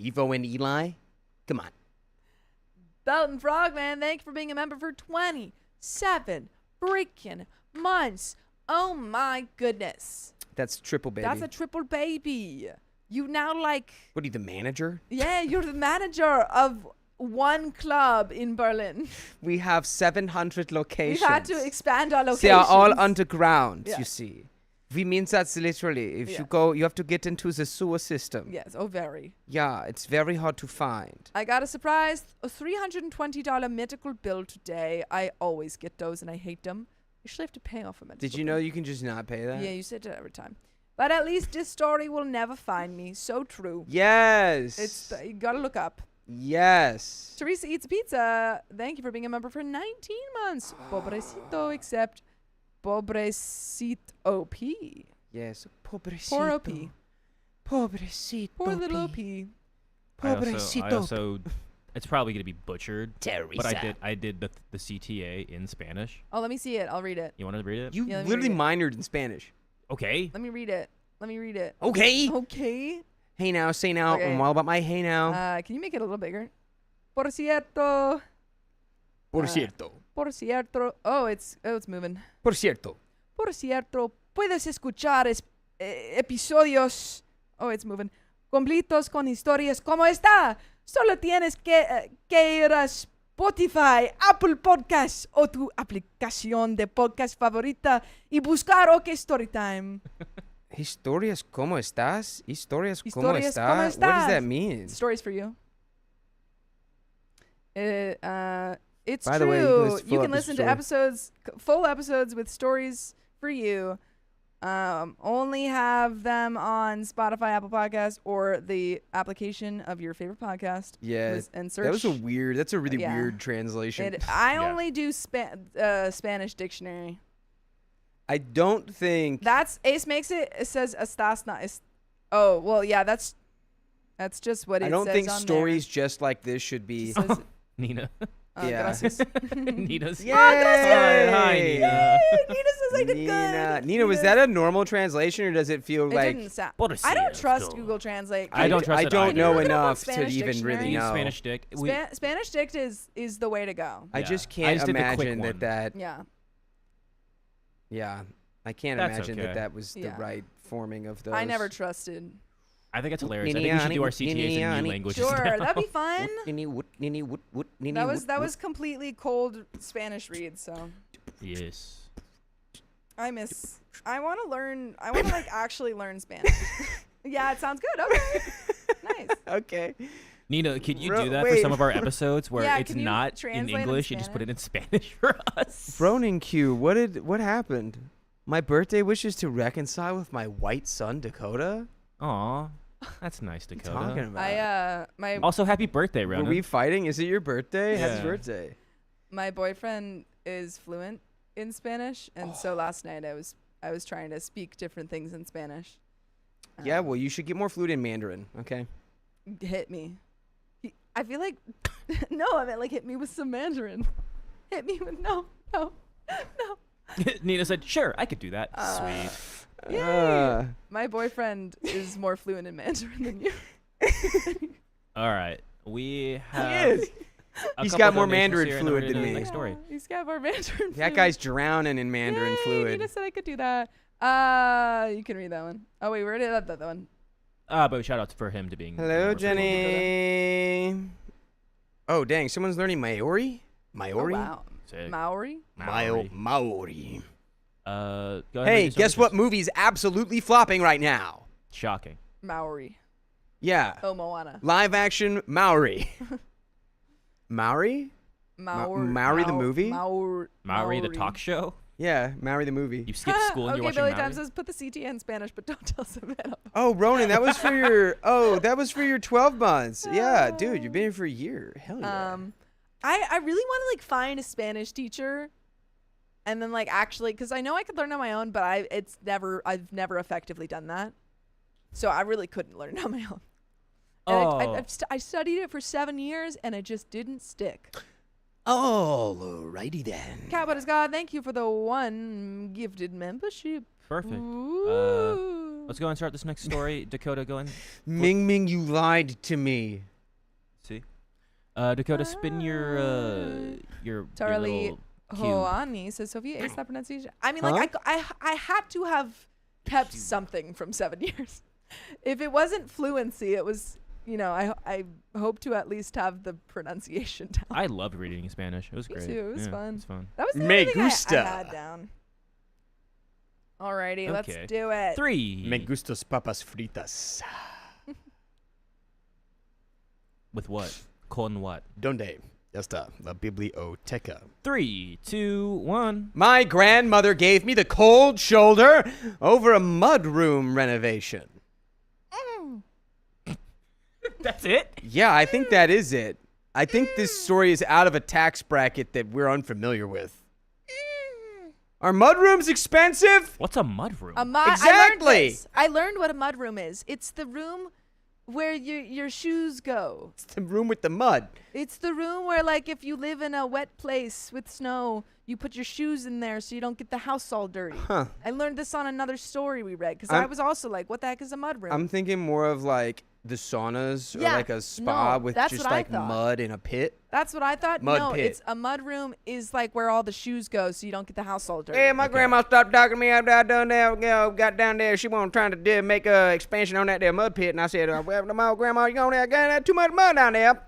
Evo and Eli? Come on. Belton Frogman, thank you for being a member for 27 freaking months. Oh my goodness. That's triple baby. That's a triple baby. You now like... What are you, the manager? Yeah, you're the manager of one club in Berlin. We have 700 locations. We've had to expand our locations. They are all underground, Yeah. you see. We mean that's literally. If Yeah. you go, you have to get into the sewer system. Yes, oh very. Yeah, it's very hard to find. I got a surprise, a $320 medical bill today. I always get those and I hate them. You should have to pay off a medical Did you know you can just not pay that? Yeah, you said it every time. But at least this story will never find me. So true. Yes. You gotta look up. Yes. Teresa Eats Pizza, thank you for being a member for 19 months. Pobrecito, except Pobrecito OP. Yes. Pobrecito. Poor OP. Pobrecito. Poor little OP. Pobrecito. I also it's probably going to be butchered. Teresa. But I did the CTA in Spanish. Oh, let me see it. I'll read it. You want to read it? You Yeah, let me literally read minored in Spanish. Okay. Let me read it. Okay. Okay. Hey now, say now. Okay. I'm all about my hey now. Can you make it a little bigger? Por cierto. Por cierto. Por cierto. Oh, it's moving. Por cierto. Por cierto, puedes escuchar episodios. Oh, it's moving. Completos con historias como esta. Solo tienes que ir a Spotify, Apple Podcasts o tu aplicación de podcast favorita y buscar OK Storytime. Historias como estás? Historias como Historias estás? como What does estás. that mean? Stories for you. It's By true. the way, you can You can pull up the listen to story. episodes, full episodes with stories for you. Only have them on Spotify, Apple Podcasts, or the application of your favorite podcast. Yeah, And search. that's a really Yeah. weird translation. I Yeah. only do Spanish dictionary. I don't think That's Ace makes it. It says estás na. Oh well, yeah. That's That's just what it I says don't think on stories just like this should be. There. It says, Nina. Yeah. gracias. Nina's. Yay! Hi, Nina. Nina says I did good. Nina, was that a normal translation, or does it feel It like? didn't sound. Por I don't cierto. trust Google Translate. I don't trust I it don't either. know Look it up on enough to Spanish even dictionary. really Use know. Spanish dick. Spanish dict is the way to go. I Yeah. just I can't just did the quick imagine one. that. Yeah. Yeah, I can't That's imagine okay. that was the Yeah. right forming of those. I never trusted. I think it's hilarious. I think we should do our CTAs in new languages. Sure, now. that'd be fun. That was completely cold Spanish read, so Yes. I want to learn. I want to like actually learn Spanish. Yeah, it sounds good. Okay, nice. Okay. Nina, could you Ro- do that for wait. some of our episodes where Yeah, it's can you not in translate in English, you just put it in Spanish for us? Ronan Q, what happened? My birthday wishes to reconcile with my white son Dakota. Aw, that's nice, What are you talking Dakota. about? My Also, happy birthday, Were Ronan. we fighting? Is it your birthday? Happy Yeah. birthday. my boyfriend is fluent in Spanish, and so last night I was trying to speak different things in Spanish. Yeah, well, you should get more fluent in Mandarin. Okay. Hit me. I feel like no, I meant like hit me with some Mandarin. Hit me with no. Nina said, "Sure, I could do that." Uh, Sweet. Uh, My boyfriend is more fluent in Mandarin than you. All right, we have. is. a He's couple got more donations Mandarin here, and then we're fluid gonna than do the me. Next story. Yeah, he's got more Mandarin. that fluid. guy's drowning in Mandarin Yay, fluid. Nina said I could do that. You can read that one. Oh wait, we already had that one. But shout out for him to being. Hello, more fluent. Jenny. Oh, dang. Someone's learning Maori? Maori? Oh, wow. Sick. Maori. Maori. Go ahead and Hey, read some guess what pictures. movie's absolutely flopping right now? Shocking. Maori. Yeah. Oh, Moana. Live action Maori. Maori? Maori. Maori the movie? Maori the talk show. Yeah, Maori the movie. You skipped school and you're Okay, watching Billy Maori. Time says put the CTA in Spanish, but don't tell Savannah. Oh, Ronan, that was for your 12 months. Yeah, dude, you've been here for a year. Hell yeah. I really want to like find a Spanish teacher, and then like actually, because I know I could learn on my own, but I've never effectively done that, so I really couldn't learn on my own. And I studied it for 7 years, and it just didn't stick. Alrighty then. Cat is God, thank you for the 1 gifted membership. Perfect. Ooh. Let's go and start this next story. Dakota, go and Ming Ming, you lied to me. see. Dakota, spin your Charlie little cube. Hoani says, Sophia, is that pronunciation? I mean, like, I had to have kept something from 7 years. If it wasn't fluency, it was, you know, I hope to at least have the pronunciation down. I loved reading in Spanish. It was Me great. too. It was fun. It was fun. That was the Me only thing I gusta. had down. Alrighty, let's Okay. do it. 3. Me gustas papas fritas. With what? Con what? Donde está la biblioteca? 3, 2, 1. My grandmother gave me the cold shoulder over a mudroom renovation. That's it? Yeah, I think that is it. I think this story is out of a tax bracket that we're unfamiliar with. Are mudrooms expensive? What's a mud room? Exactly. I learned what a mud room is. It's the room where your shoes go. It's the room with the mud. It's the room where, like, if you live in a wet place with snow, you put your shoes in there so you don't get the house all dirty. Huh. I learned this on another story we read because I was also like, what the heck is a mud room? I'm thinking more of like the saunas or Yeah, like a spa no, with that's just what I like thought. mud in a pit. That's what I thought. Mud no, pit. it's a mud room is like where all the shoes go so you don't get the house all dirty. Hey, my grandma stopped talking to me after I done that. Got down there. She wasn't trying to make a expansion on that there mud pit, and I said, "Well, my grandma, you gonna got too much mud down there."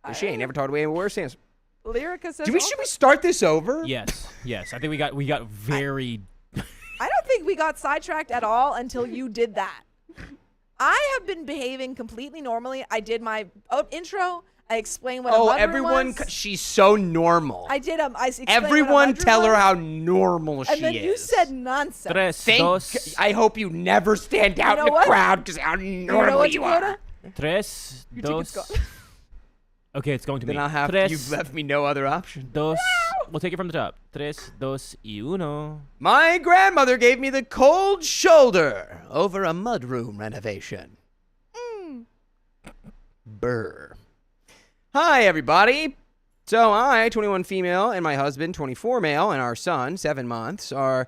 And she ain't never talked to me anywhere since. Lyrica says, Should we start this over? Yes. I think we got very. I don't think we got sidetracked at all until you did that. I have been behaving completely normally. I did my intro. I explained what a mud room everyone! was. She's so normal. I did. I explained Everyone, what a mud room tell her was, how normal she and then is. you said nonsense. Tres, dos, I hope you never stand out know in the what? crowd because how You know normal what, you Dakota? are. tres, Your ticket's dos. gone. Okay, it's going to Then me. I'll have Tres, you've left me no other option. dos. We'll take it from the top. Tres, dos, y uno. My grandmother gave me the cold shoulder over a mudroom renovation. Burr. Hi, everybody. So I, 21 female, and my husband, 24 male, and our son, 7 months, are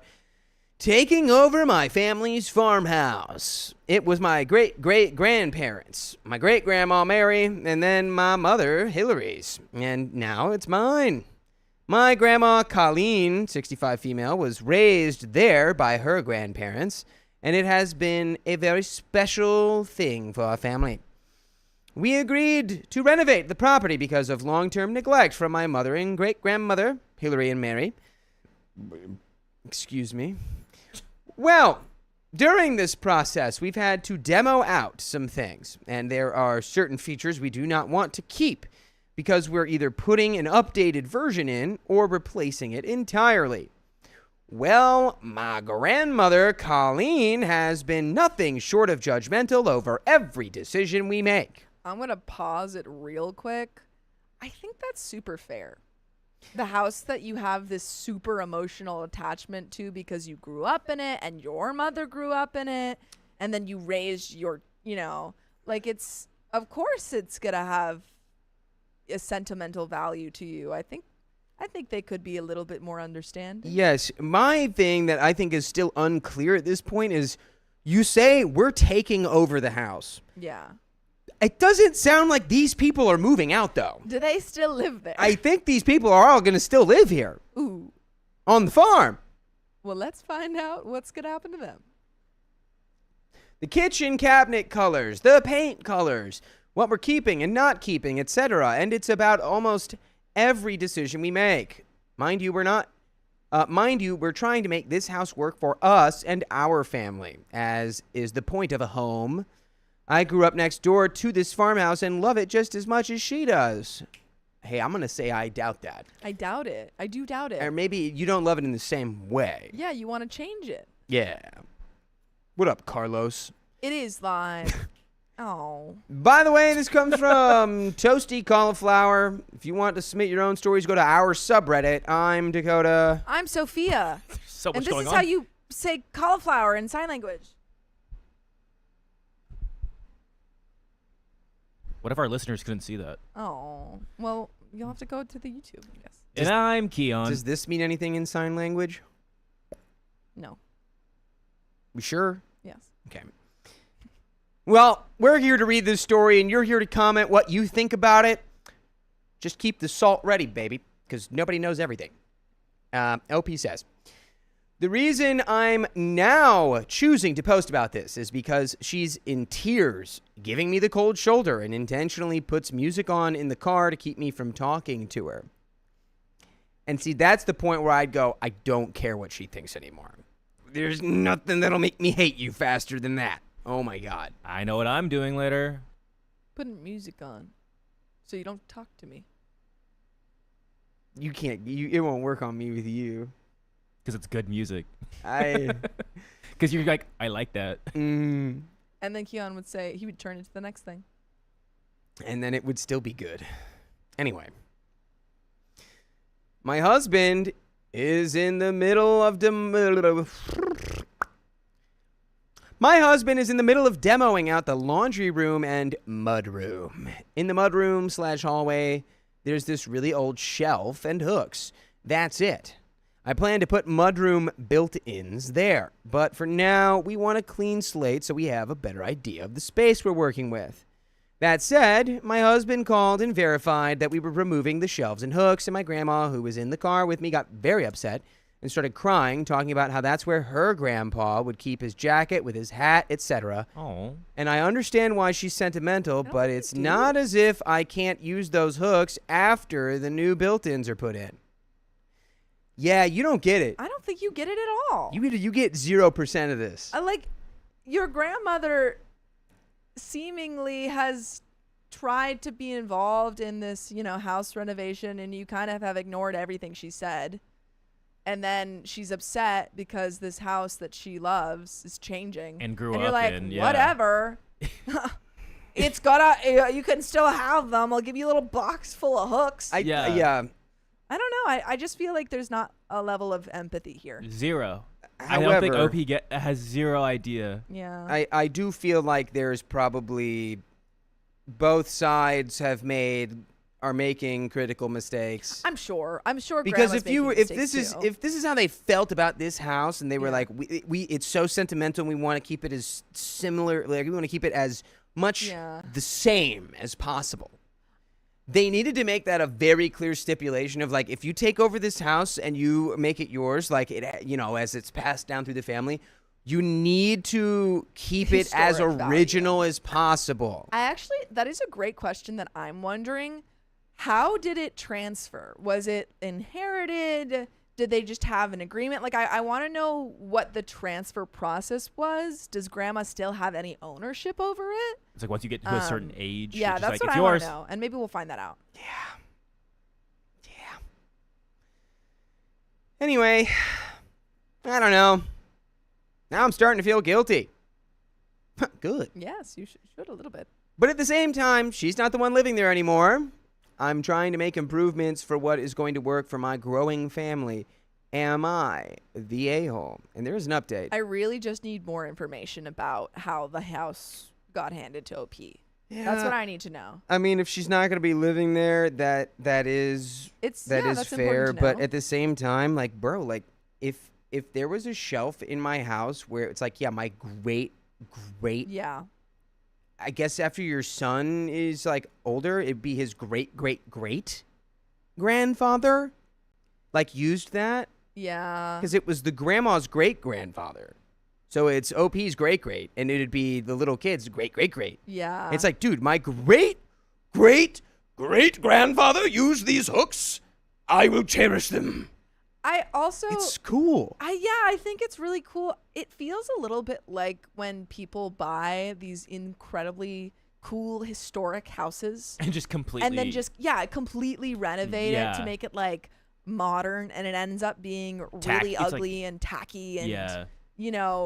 taking over my family's farmhouse. It was my great-great-grandparents, my great-grandma Mary, and then my mother, Hillary's. And now it's mine. My grandma, Colleen, 65 female, was raised there by her grandparents, and it has been a very special thing for our family. We agreed to renovate the property because of long-term neglect from my mother and great-grandmother, Hillary and Mary. Excuse me. Well, during this process, we've had to demo out some things, and there are certain features we do not want to keep because we're either putting an updated version in or replacing it entirely. Well, my grandmother, Colleen, has been nothing short of judgmental over every decision we make. I'm going to pause it real quick. I think that's super fair. The house that you have this super emotional attachment to because you grew up in it and your mother grew up in it and then you raised your, like it's, of course it's going to have a sentimental value to you. I think they could be a little bit more understanding. Yes. My thing that I think is still unclear at this point is you say we're taking over the house. Yeah. It doesn't sound like these people are moving out, though. Do they still live there? I think these people are all going to still live here. Ooh. On the farm. Well, let's find out what's going to happen to them. The kitchen cabinet colors, the paint colors, what we're keeping and not keeping, etc. And it's about almost every decision we make. Mind you, we're trying to make this house work for us and our family, as is the point of a home. I grew up next door to this farmhouse and love it just as much as she does. Hey, I'm going to say I doubt that. I doubt it. I do doubt it. Or maybe you don't love it in the same way. Yeah, you want to change it. Yeah. What up, Carlos? It is live. Oh. By the way, this comes from Toasty Cauliflower. If you want to submit your own stories, go to our subreddit. I'm Dakota. I'm Sophia. So and what's this going is on? how you say cauliflower in sign language. What if our listeners couldn't see that? Oh. Well, you'll have to go to the YouTube, I guess. And I'm Keon. Does this mean anything in sign language? No. We sure? Yes. Okay. Well, we're here to read this story, and you're here to comment what you think about it. Just keep the salt ready, baby, because nobody knows everything. OP says, the reason I'm now choosing to post about this is because she's in tears, giving me the cold shoulder, and intentionally puts music on in the car to keep me from talking to her. And see, that's the point where I'd go, I don't care what she thinks anymore. There's nothing that'll make me hate you faster than that. Oh, my God. I know what I'm doing later. Putting music on so you don't talk to me. You can't. It won't work on me with you. Because it's good music. I. Because you're like, I like that. And then Keon would say, he would turn it to the next thing. And then it would still be good. Anyway. My husband is in the middle of My husband is in the middle of demoing out the laundry room and mud room. In the mud room / hallway, there's this really old shelf and hooks. That's it. I plan to put mudroom built-ins there, but for now, we want a clean slate so we have a better idea of the space we're working with. That said, my husband called and verified that we were removing the shelves and hooks, and my grandma, who was in the car with me, got very upset and started crying, talking about how that's where her grandpa would keep his jacket with his hat, etc. Oh. And I understand why she's sentimental, but it's not as if I can't use those hooks after the new built-ins are put in. Yeah, you don't get it. I don't think you get it at all. You get 0% of this. I like your grandmother seemingly has tried to be involved in this, house renovation, and you kind of have ignored everything she said. And then she's upset because this house that she loves is changing. And grew and you're up like, in, yeah. whatever. It's gotta, you can still have them. I'll give you a little box full of hooks. Yeah. I don't know. I just feel like there's not a level of empathy here. Zero. However, I don't think OP has zero idea. Yeah. I do feel like there's probably both sides are making critical mistakes. I'm sure. Because Grandma's if making this mistakes, is too. how they felt about this house, and they were Yeah. like, we it's so sentimental, and we want to keep it as similar, like we want to keep it as much the same as possible. They needed to make that a very clear stipulation of like, if you take over this house and you make it yours, like it, as it's passed down through the family, you need to keep it as Historic value. original as possible. That is a great question that I'm wondering. How did it transfer? Was it inherited? Did they just have an agreement? Like, I want to know what the transfer process was. Does Grandma still have any ownership over it? It's like once you get to a certain age, Yeah, it's that's just what like, I it's want yours. to know. And maybe we'll find that out. Yeah. Anyway, I don't know. Now I'm starting to feel guilty. Good. Yes, you should a little bit. But at the same time, she's not the one living there anymore. I'm trying to make improvements for what is going to work for my growing family. Am I the a-hole? And there is an update. I really just need more information about how the house got handed to OP. That's what I need to know. I mean, if she's not going to be living there, that is that's fair. important to But know. at the same time, like, bro, like, if there was a shelf in my house where it's like, yeah, my great, Yeah. I guess after your son is like older, it'd be his great grandfather, like, used that. Yeah. Because it was the grandma's great grandfather. So it's OP's great, and it'd be the little kid's great. Yeah. It's like, dude, my great grandfather used these hooks. I will cherish them. I also It's cool. I think it's really cool. It feels a little bit like when people buy these incredibly cool historic houses And just completely. and then just completely renovate it to Yeah. make it like modern, and it ends up being really It's like- ugly and tacky and Yeah.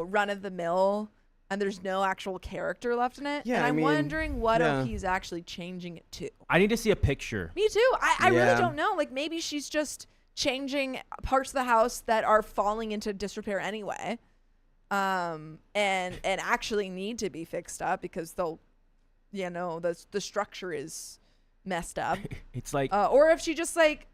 run of the mill, and there's no actual character left in it. Yeah, and I I'm mean, wondering what yeah. OP is actually changing it to. I need to see a picture. Me too. I Yeah. really don't know. Like, maybe she's just changing parts of the house that are falling into disrepair anyway, and actually need to be fixed up because they'll, the structure is messed up. It's like Or if she just like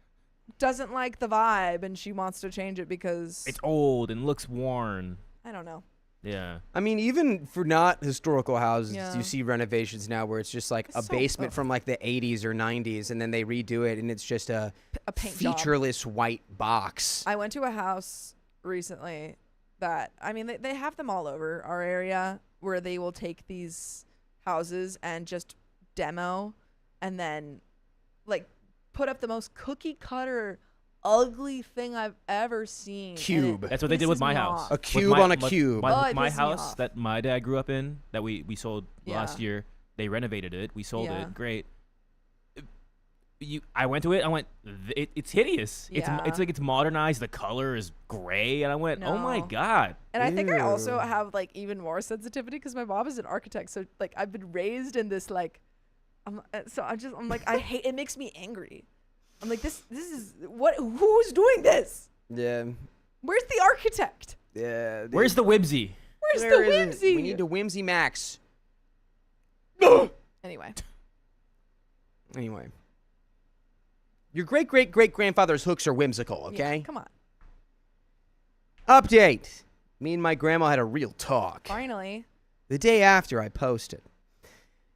doesn't like the vibe and she wants to change it because it's old and looks worn. I don't know. Yeah. I mean, even for not historical houses, Yeah. you see renovations now where it's just like a So- basement from like the 80s or 90s, and then they redo it, and it's just a paint job. featureless white box. I went to a house recently that, I mean, they have them all over our area where they will take these houses and just demo and then like put up the most cookie cutter ugly thing I've ever seen. and Cube. That's what they did with pisses my me house. off. A With cube on a cube. Oh, it My pissed me house off. that my dad grew up in, that we sold last Yeah. year. They renovated it. We sold Yeah. it. Great. I went to it. I went. It's hideous. Yeah. It's like it's modernized. The color is gray, and I went, oh my No. god. And I think I also Ew. have like even more sensitivity because my mom is an architect. So like I've been raised in this like, I'm like, I hate, it makes me angry. I'm like, this is who's doing this? Yeah. Where's the architect? Yeah. Where's the whimsy? Where's Where the is it? whimsy? We need the whimsy max. Anyway. Anyway. Your great grandfather's hooks are whimsical, okay? Yeah, come on. Update. Me and my grandma had a real talk Finally. the day after I posted.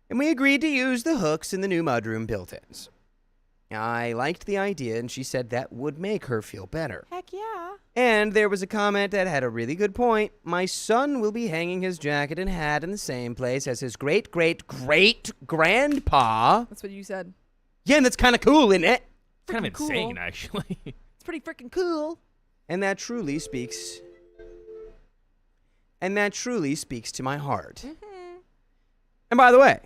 And we agreed to use the hooks in the new mudroom built-ins. I liked the idea, and she said that would make her feel better. Heck yeah. And there was a comment that had a really good point. My son will be hanging his jacket and hat in the same place as his great-great-great-grandpa. That's what you said. Yeah, and that's kind of cool, isn't it? It's kind of Freaking cool. insane, actually. It's pretty freaking cool. And that truly speaks to my heart. Mm-hmm. And by the way,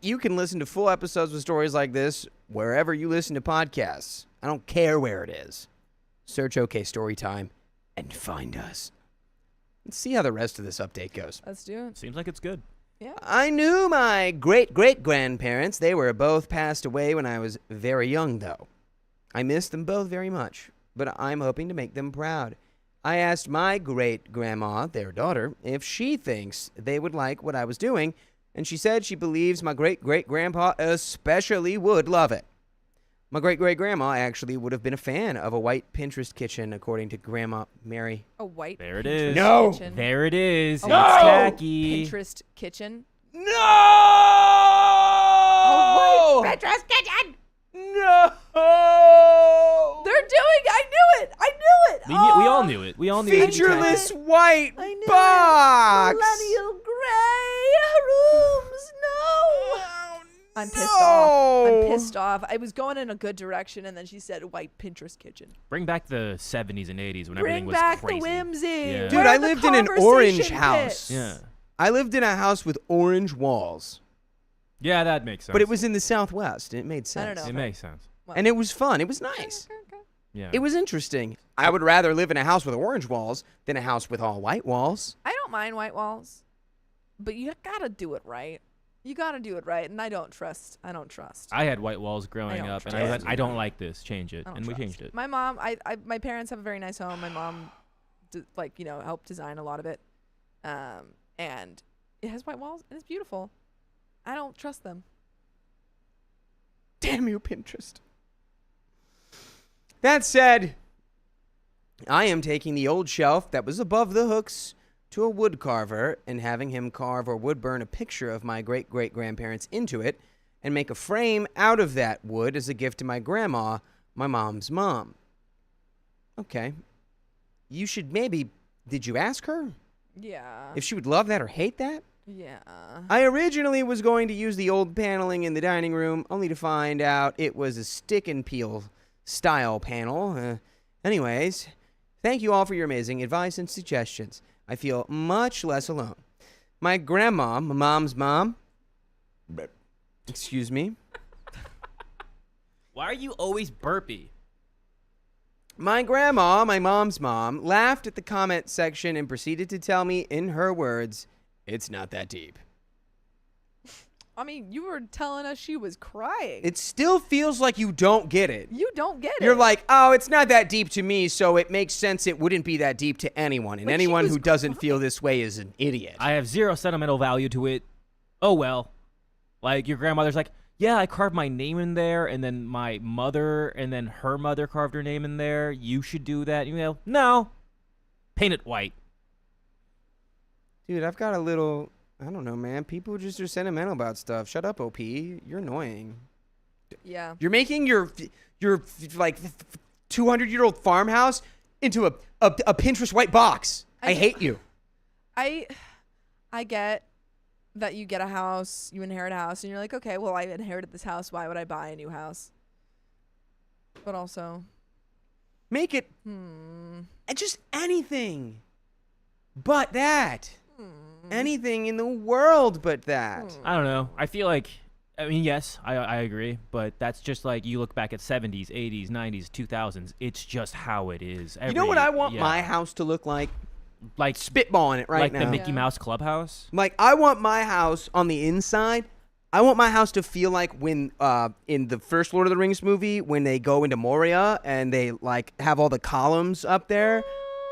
you can listen to full episodes with stories like this wherever you listen to podcasts. I don't care where it is. Search OK Storytime and find us. Let's see how the rest of this update goes. Let's do it. Seems like it's good. Yeah. I knew my great-great-grandparents. They were both passed away when I was very young, though. I miss them both very much, but I'm hoping to make them proud. I asked my great-grandma, their daughter, if she thinks they would like what I was doing and she said she believes my great-great-grandpa especially would love it. My great-great-grandma actually would have been a fan of a white Pinterest kitchen, according to Grandma Mary. A white There it Pinterest is. No! kitchen. There it is. A It's white tacky. Pinterest kitchen. No! Pinterest kitchen. No! They're doing. I knew it. We all knew it. We all knew it. Featureless white I knew box. Millennial gray rooms. No. I'm pissed off. I'm No. pissed off. I was going in a good direction, and then she said white Pinterest kitchen. Bring back the 70s and 80s when Bring everything was back crazy. the whimsy. Yeah. Dude, Where I are the lived in an orange conversation house. pits? Yeah. I lived in a house with orange walls, Yeah, that makes sense. but it was in the Southwest. It made sense. I don't know. It makes sense. And it was fun. It was nice. Okay. Yeah. It was interesting. I would rather live in a house with orange walls than a house with all white walls. I don't mind white walls, but you gotta do it right. You gotta do it right, and I don't trust. I had white walls growing don't up, and trust I was it. like, I don't like this. Change it, I don't and we trust. changed it. My mom, my parents have a very nice home. My mom, helped design a lot of it, and it has white walls and it's beautiful. I don't trust them. Damn you, Pinterest. That said, I am taking the old shelf that was above the hooks to a wood carver and having him carve or wood burn a picture of my great-great-grandparents into it and make a frame out of that wood as a gift to my grandma, my mom's mom. Okay. You should maybe... Did you ask her Yeah. if she would love that or hate that? Yeah. I originally was going to use the old paneling in the dining room, only to find out it was a stick and peel style panel. Anyways, thank you all for your amazing advice and suggestions. I feel much less alone. My grandma, my mom's mom, excuse me, Why are you always burpy? my grandma, my mom's mom, laughed at the comment section and proceeded to tell me in her words, it's not that deep. I mean, you were telling us she was crying. It still feels like you don't get it. You don't get it. You're like, oh, it's not that deep to me, so it makes sense it wouldn't be that deep to anyone. And But she anyone was who doesn't feel this way is an idiot. I have zero sentimental value to it. Oh well. Like your grandmother's like, yeah, I carved my name in there, and then my mother, and then her mother carved her name in there. You should do that. You know, no. Paint it white. Dude, I've got a little, I don't know, man. People just are sentimental about stuff. Shut up, OP. You're annoying. Yeah. You're making your like 200-year-old farmhouse into a Pinterest white box. I hate you. I get that you get a house, you inherit a house, and you're like, okay, well, I inherited this house. Why would I buy a new house? But also, Make it just anything but that. Anything in the world but that. I don't know. I feel like, I mean, yes, I agree, but that's just like you look back at 70s, 80s, 90s, 2000s. It's just how it is. You know what I want yeah. my house to look like? Like Spitballing it right like now. the Mickey Yeah. Mouse clubhouse. Like, I want my house on the inside. I want my house to feel like when, in the first Lord of the Rings movie, when they go into Moria and they, like, have all the columns up there.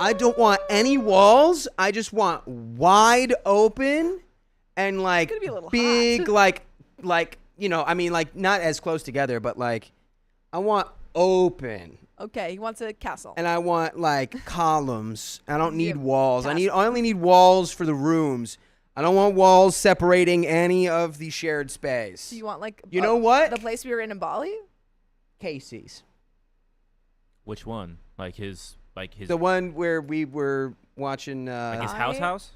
I don't want any walls. I just want wide open and, like, gonna be a little big, hot. like, you know, I mean, like, not as close together, but, like, I want open. okay, he wants a castle. And I want like columns. I don't need Yeah, walls. I castle. only need walls for the rooms. I don't want walls separating any of the shared space. So you want like You know what? the place we were in Bali? Casey's. Which one? Like his The one where we were watching like his I- house?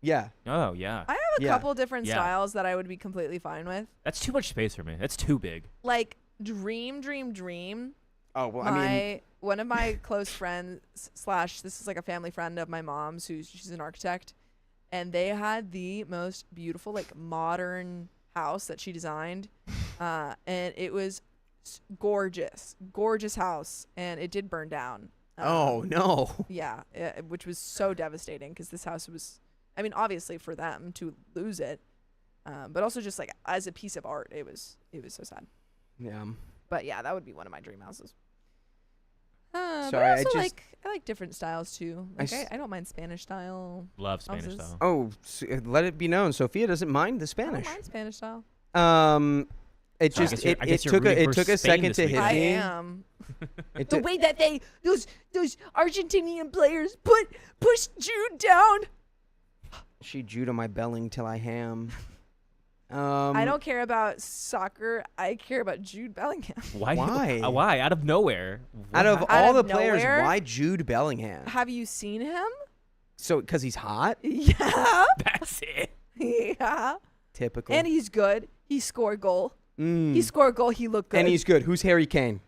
yeah. Oh yeah. I have a Yeah. couple different Yeah. styles that I would be completely fine with. That's too much space for me. That's too big. Like dream. Oh, well, I mean, One of my close friends / this is like a family friend of my mom's she's an architect, and they had the most beautiful like modern house that she designed, and it was gorgeous house, and it did burn down. oh no. Yeah, which was so devastating because this house was, I mean, obviously for them to lose it, but also just like as a piece of art, it was so sad. Yeah. But yeah, that would be one of my dream houses. But Sorry, I I also just- I like different styles too. I Like, s- I don't mind Spanish style. Love Spanish Houses. style. Oh, let it be known, Sophia doesn't mind the I Spanish. don't mind Spanish style. It So I just guess you're- I it guess you're took rooting it for took a Spain second this to week. hit I me. am. It The took- way that those Argentinian players pushed Jude down. She Judah my belling till I ham. I don't care about soccer. I care about Jude Bellingham. Why? Why? Why? Out of nowhere. Out of Out all of the players, nowhere? why Jude Bellingham? Have you seen him? So, because he's hot? Yeah. That's it. Yeah. Typical. And he's good. He scored goal. Mm. He scored goal. He looked good. And he's good. Who's Harry Kane?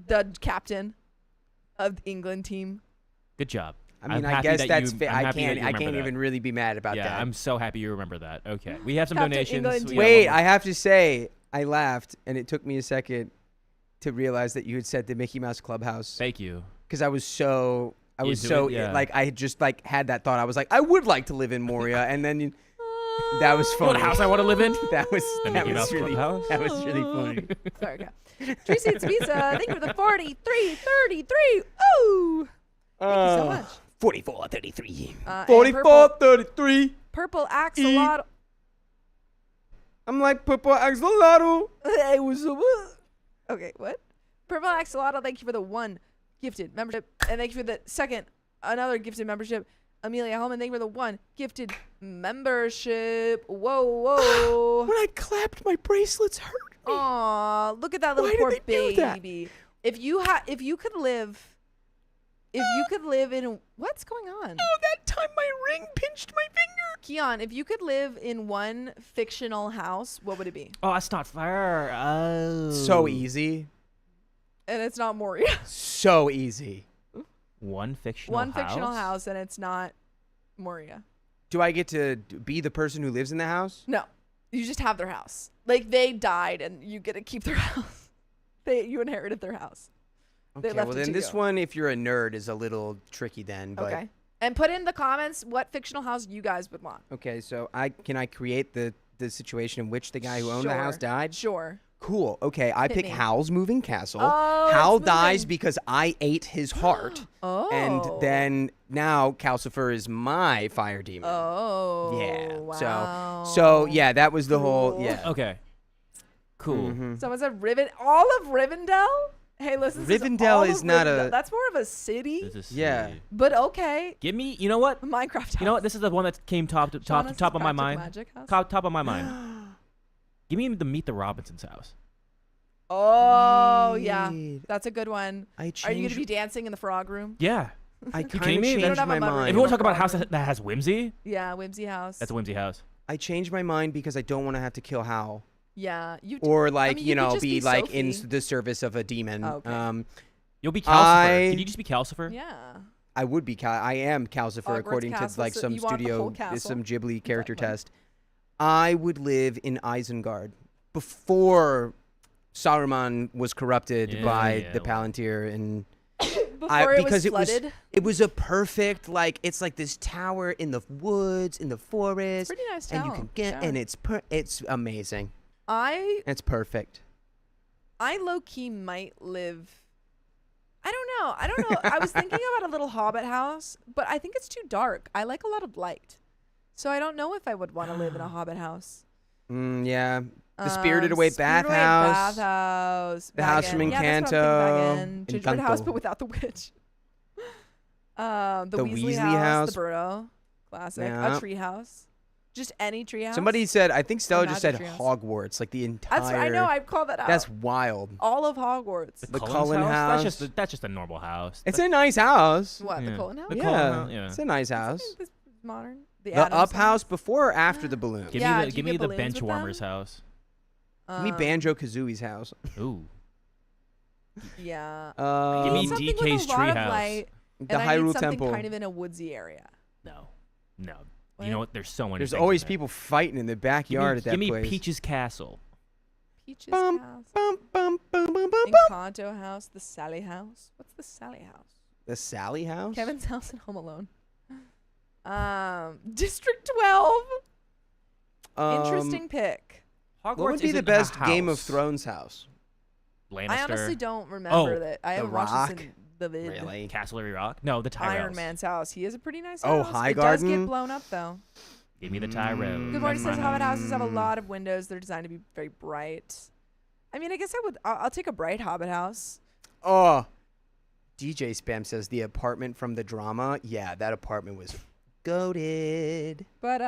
the captain of the England team. Good job. I mean, I'm I happy guess that that's you- fair. I'm I happy that can't. you I remember can't that. even really be mad about Yeah, that. I'm so happy you remember that. Okay, we have some Captain donations. England We team. got Wait, one I more. have to say, I laughed, and it took me a second to realize that you had said the Mickey Mouse Clubhouse Thank you. because I was so Into it, yeah. like I had just like had that thought. I was like, I would like to live in Moria, and then that was You know what funny. house I want to live in? That was The that Mickey was Mouse really Clubhouse? that was really funny. Sorry, okay. Tree Seeds Pizza. Thank you for the 43.33. Ooh. Thank you so much. 44.33. And 44.33. Purple axolotl. I'm like Purple Axolotl. Hey, what's up? Okay, what? Purple axolotl. Thank you for the 1 gifted membership, and thank you for the 2nd another gifted membership. Amelia Holman, thank you for the 1 gifted membership. Whoa, whoa. When I clapped, my bracelets hurt me. Aw, look at that little Why did poor they do that? baby. If you could live in what's going on? Oh, that time my ring pinched my finger. Keon, if you could live in one fictional house, what would it be? Oh, that's not fair. Oh. So easy. And it's not Moria. So easy. One fictional One house? fictional house, and it's not Moria. Do I get to be the person who lives in the house? No, you just have their house. Like they died, and you get to keep their house. You inherited their house. They Okay, left well it then to this you. one, if you're a nerd, is a little tricky then. But Okay. And put in the comments what fictional house you guys would want. okay, so I create the situation in which the guy who owned the house Sure. died? Sure. Cool. Okay, I Hit pick me. Hal's moving castle. Oh, Hal it's dies moving. because I ate his heart. Oh. And then now Calcifer is my fire demon. Oh. Yeah. Wow. So yeah, that was the whole Cool. yeah. Okay. Cool. Mhm. Someone said all of Rivendell? Hey, listen. this Rivendell all is of not Rivendell. a- That's more of a city, This is Yeah. silly. but okay. Give me. You know what? Minecraft house. You know what? This is the one that came top of Shauna's my Practical mind. Magic house. Top of my mind. Give me the Meet the Robinsons house. Oh, yeah. Weird. That's a good one. I Are you going changed. to be dancing in the frog room? Yeah. I kidding kind of me? They don't changed have a my mud room. mind. If you want to talk about a frog house room. that has whimsy, Yeah, Whimsy house. that's a whimsy house. I changed my mind because I don't want to have to kill Hal, Yeah, you. or like mean, you could just be be like in Sophie. the service of a demon. Okay. You'll be Calcifer. I- Could you just be Calcifer? Yeah. I would be. I am Calcifer Hogwarts according to castle, like so some you want the whole studio, castle? some Ghibli character Exactly. test. I would live in Isengard before Saruman was corrupted Yeah, by yeah, the well. Palantir, and Before it was because flooded. it was a perfect like it's like this tower in the woods in the forest, Pretty nice and town. you can get and it's amazing. It's perfect. I low key might live. I don't know. I was thinking about a little hobbit house, but I think it's too dark. I like a lot of light. So I don't know if I would want to live in a hobbit house. Yeah, the Spirited Away Spirited Away bathhouse. bathhouse. The house Baggin. from Yeah, that's what I'm thinking, Encanto. Baggin. Gingerbread house, Encanto. but without the witch. The The Weasley, Weasley house. house. The Burrow. Classic. Yeah. A tree house. Just any tree house. Somebody said, I think Stella just said magic treehouse. Hogwarts, like the entire. That's I know. I'd call that out. That's wild. all of Hogwarts. The Cullens Cullen house. That's just a normal house. It's a nice house. What, the Yeah. Cullen house? The Yeah, Cullen house, yeah. it's a nice house. This is modern. The The Addams up house before or after the balloon? Give Yeah, me do the you get balloons bench with warmers them? house. Give me Banjo Kazooie's house. Ooh. Yeah. Give me Something DK's with a lot of treehouse. light, The and I need Hyrule something Temple. kind of in a woodsy area. No. What? You know what? There's so many. There's things always in there. people fighting in the backyard at that Give me place. Peach's Castle. Peaches Bum, house. bum, bum, bum, bum, bum. Encanto house. The Sally house. What's the Sally house? The Sally house? Kevin's house in Home Alone. District 12. Interesting pick. What would be the isn't a best Game of house. Thrones house? Lannister. I honestly don't remember Oh, that. I The haven't watched Rock? this in the vid. Really? Castlery Rock? No, the Tyrells. Iron Man's house. He has a pretty nice Oh, house. High It does Garden? get blown up though. Give me the Tyrells. Good Morning That's says my Hobbit house. houses have a lot of windows. They're designed to be very bright. I mean, I guess I'll take a bright Hobbit house. Oh, DJ Spam says the apartment from the drama. Yeah, that apartment was goated. But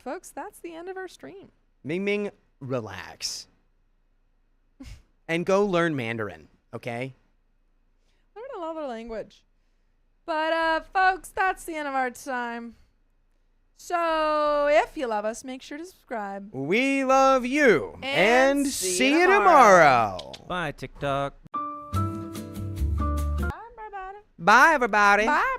folks, that's the end of our stream. Ming Ming, relax. And go learn Mandarin, okay? Learn another language. But folks, that's the end of our time. So if you love us, make sure to subscribe. We love you. And See you tomorrow. Bye, TikTok. Bye, everybody. Bye, everybody. Bye,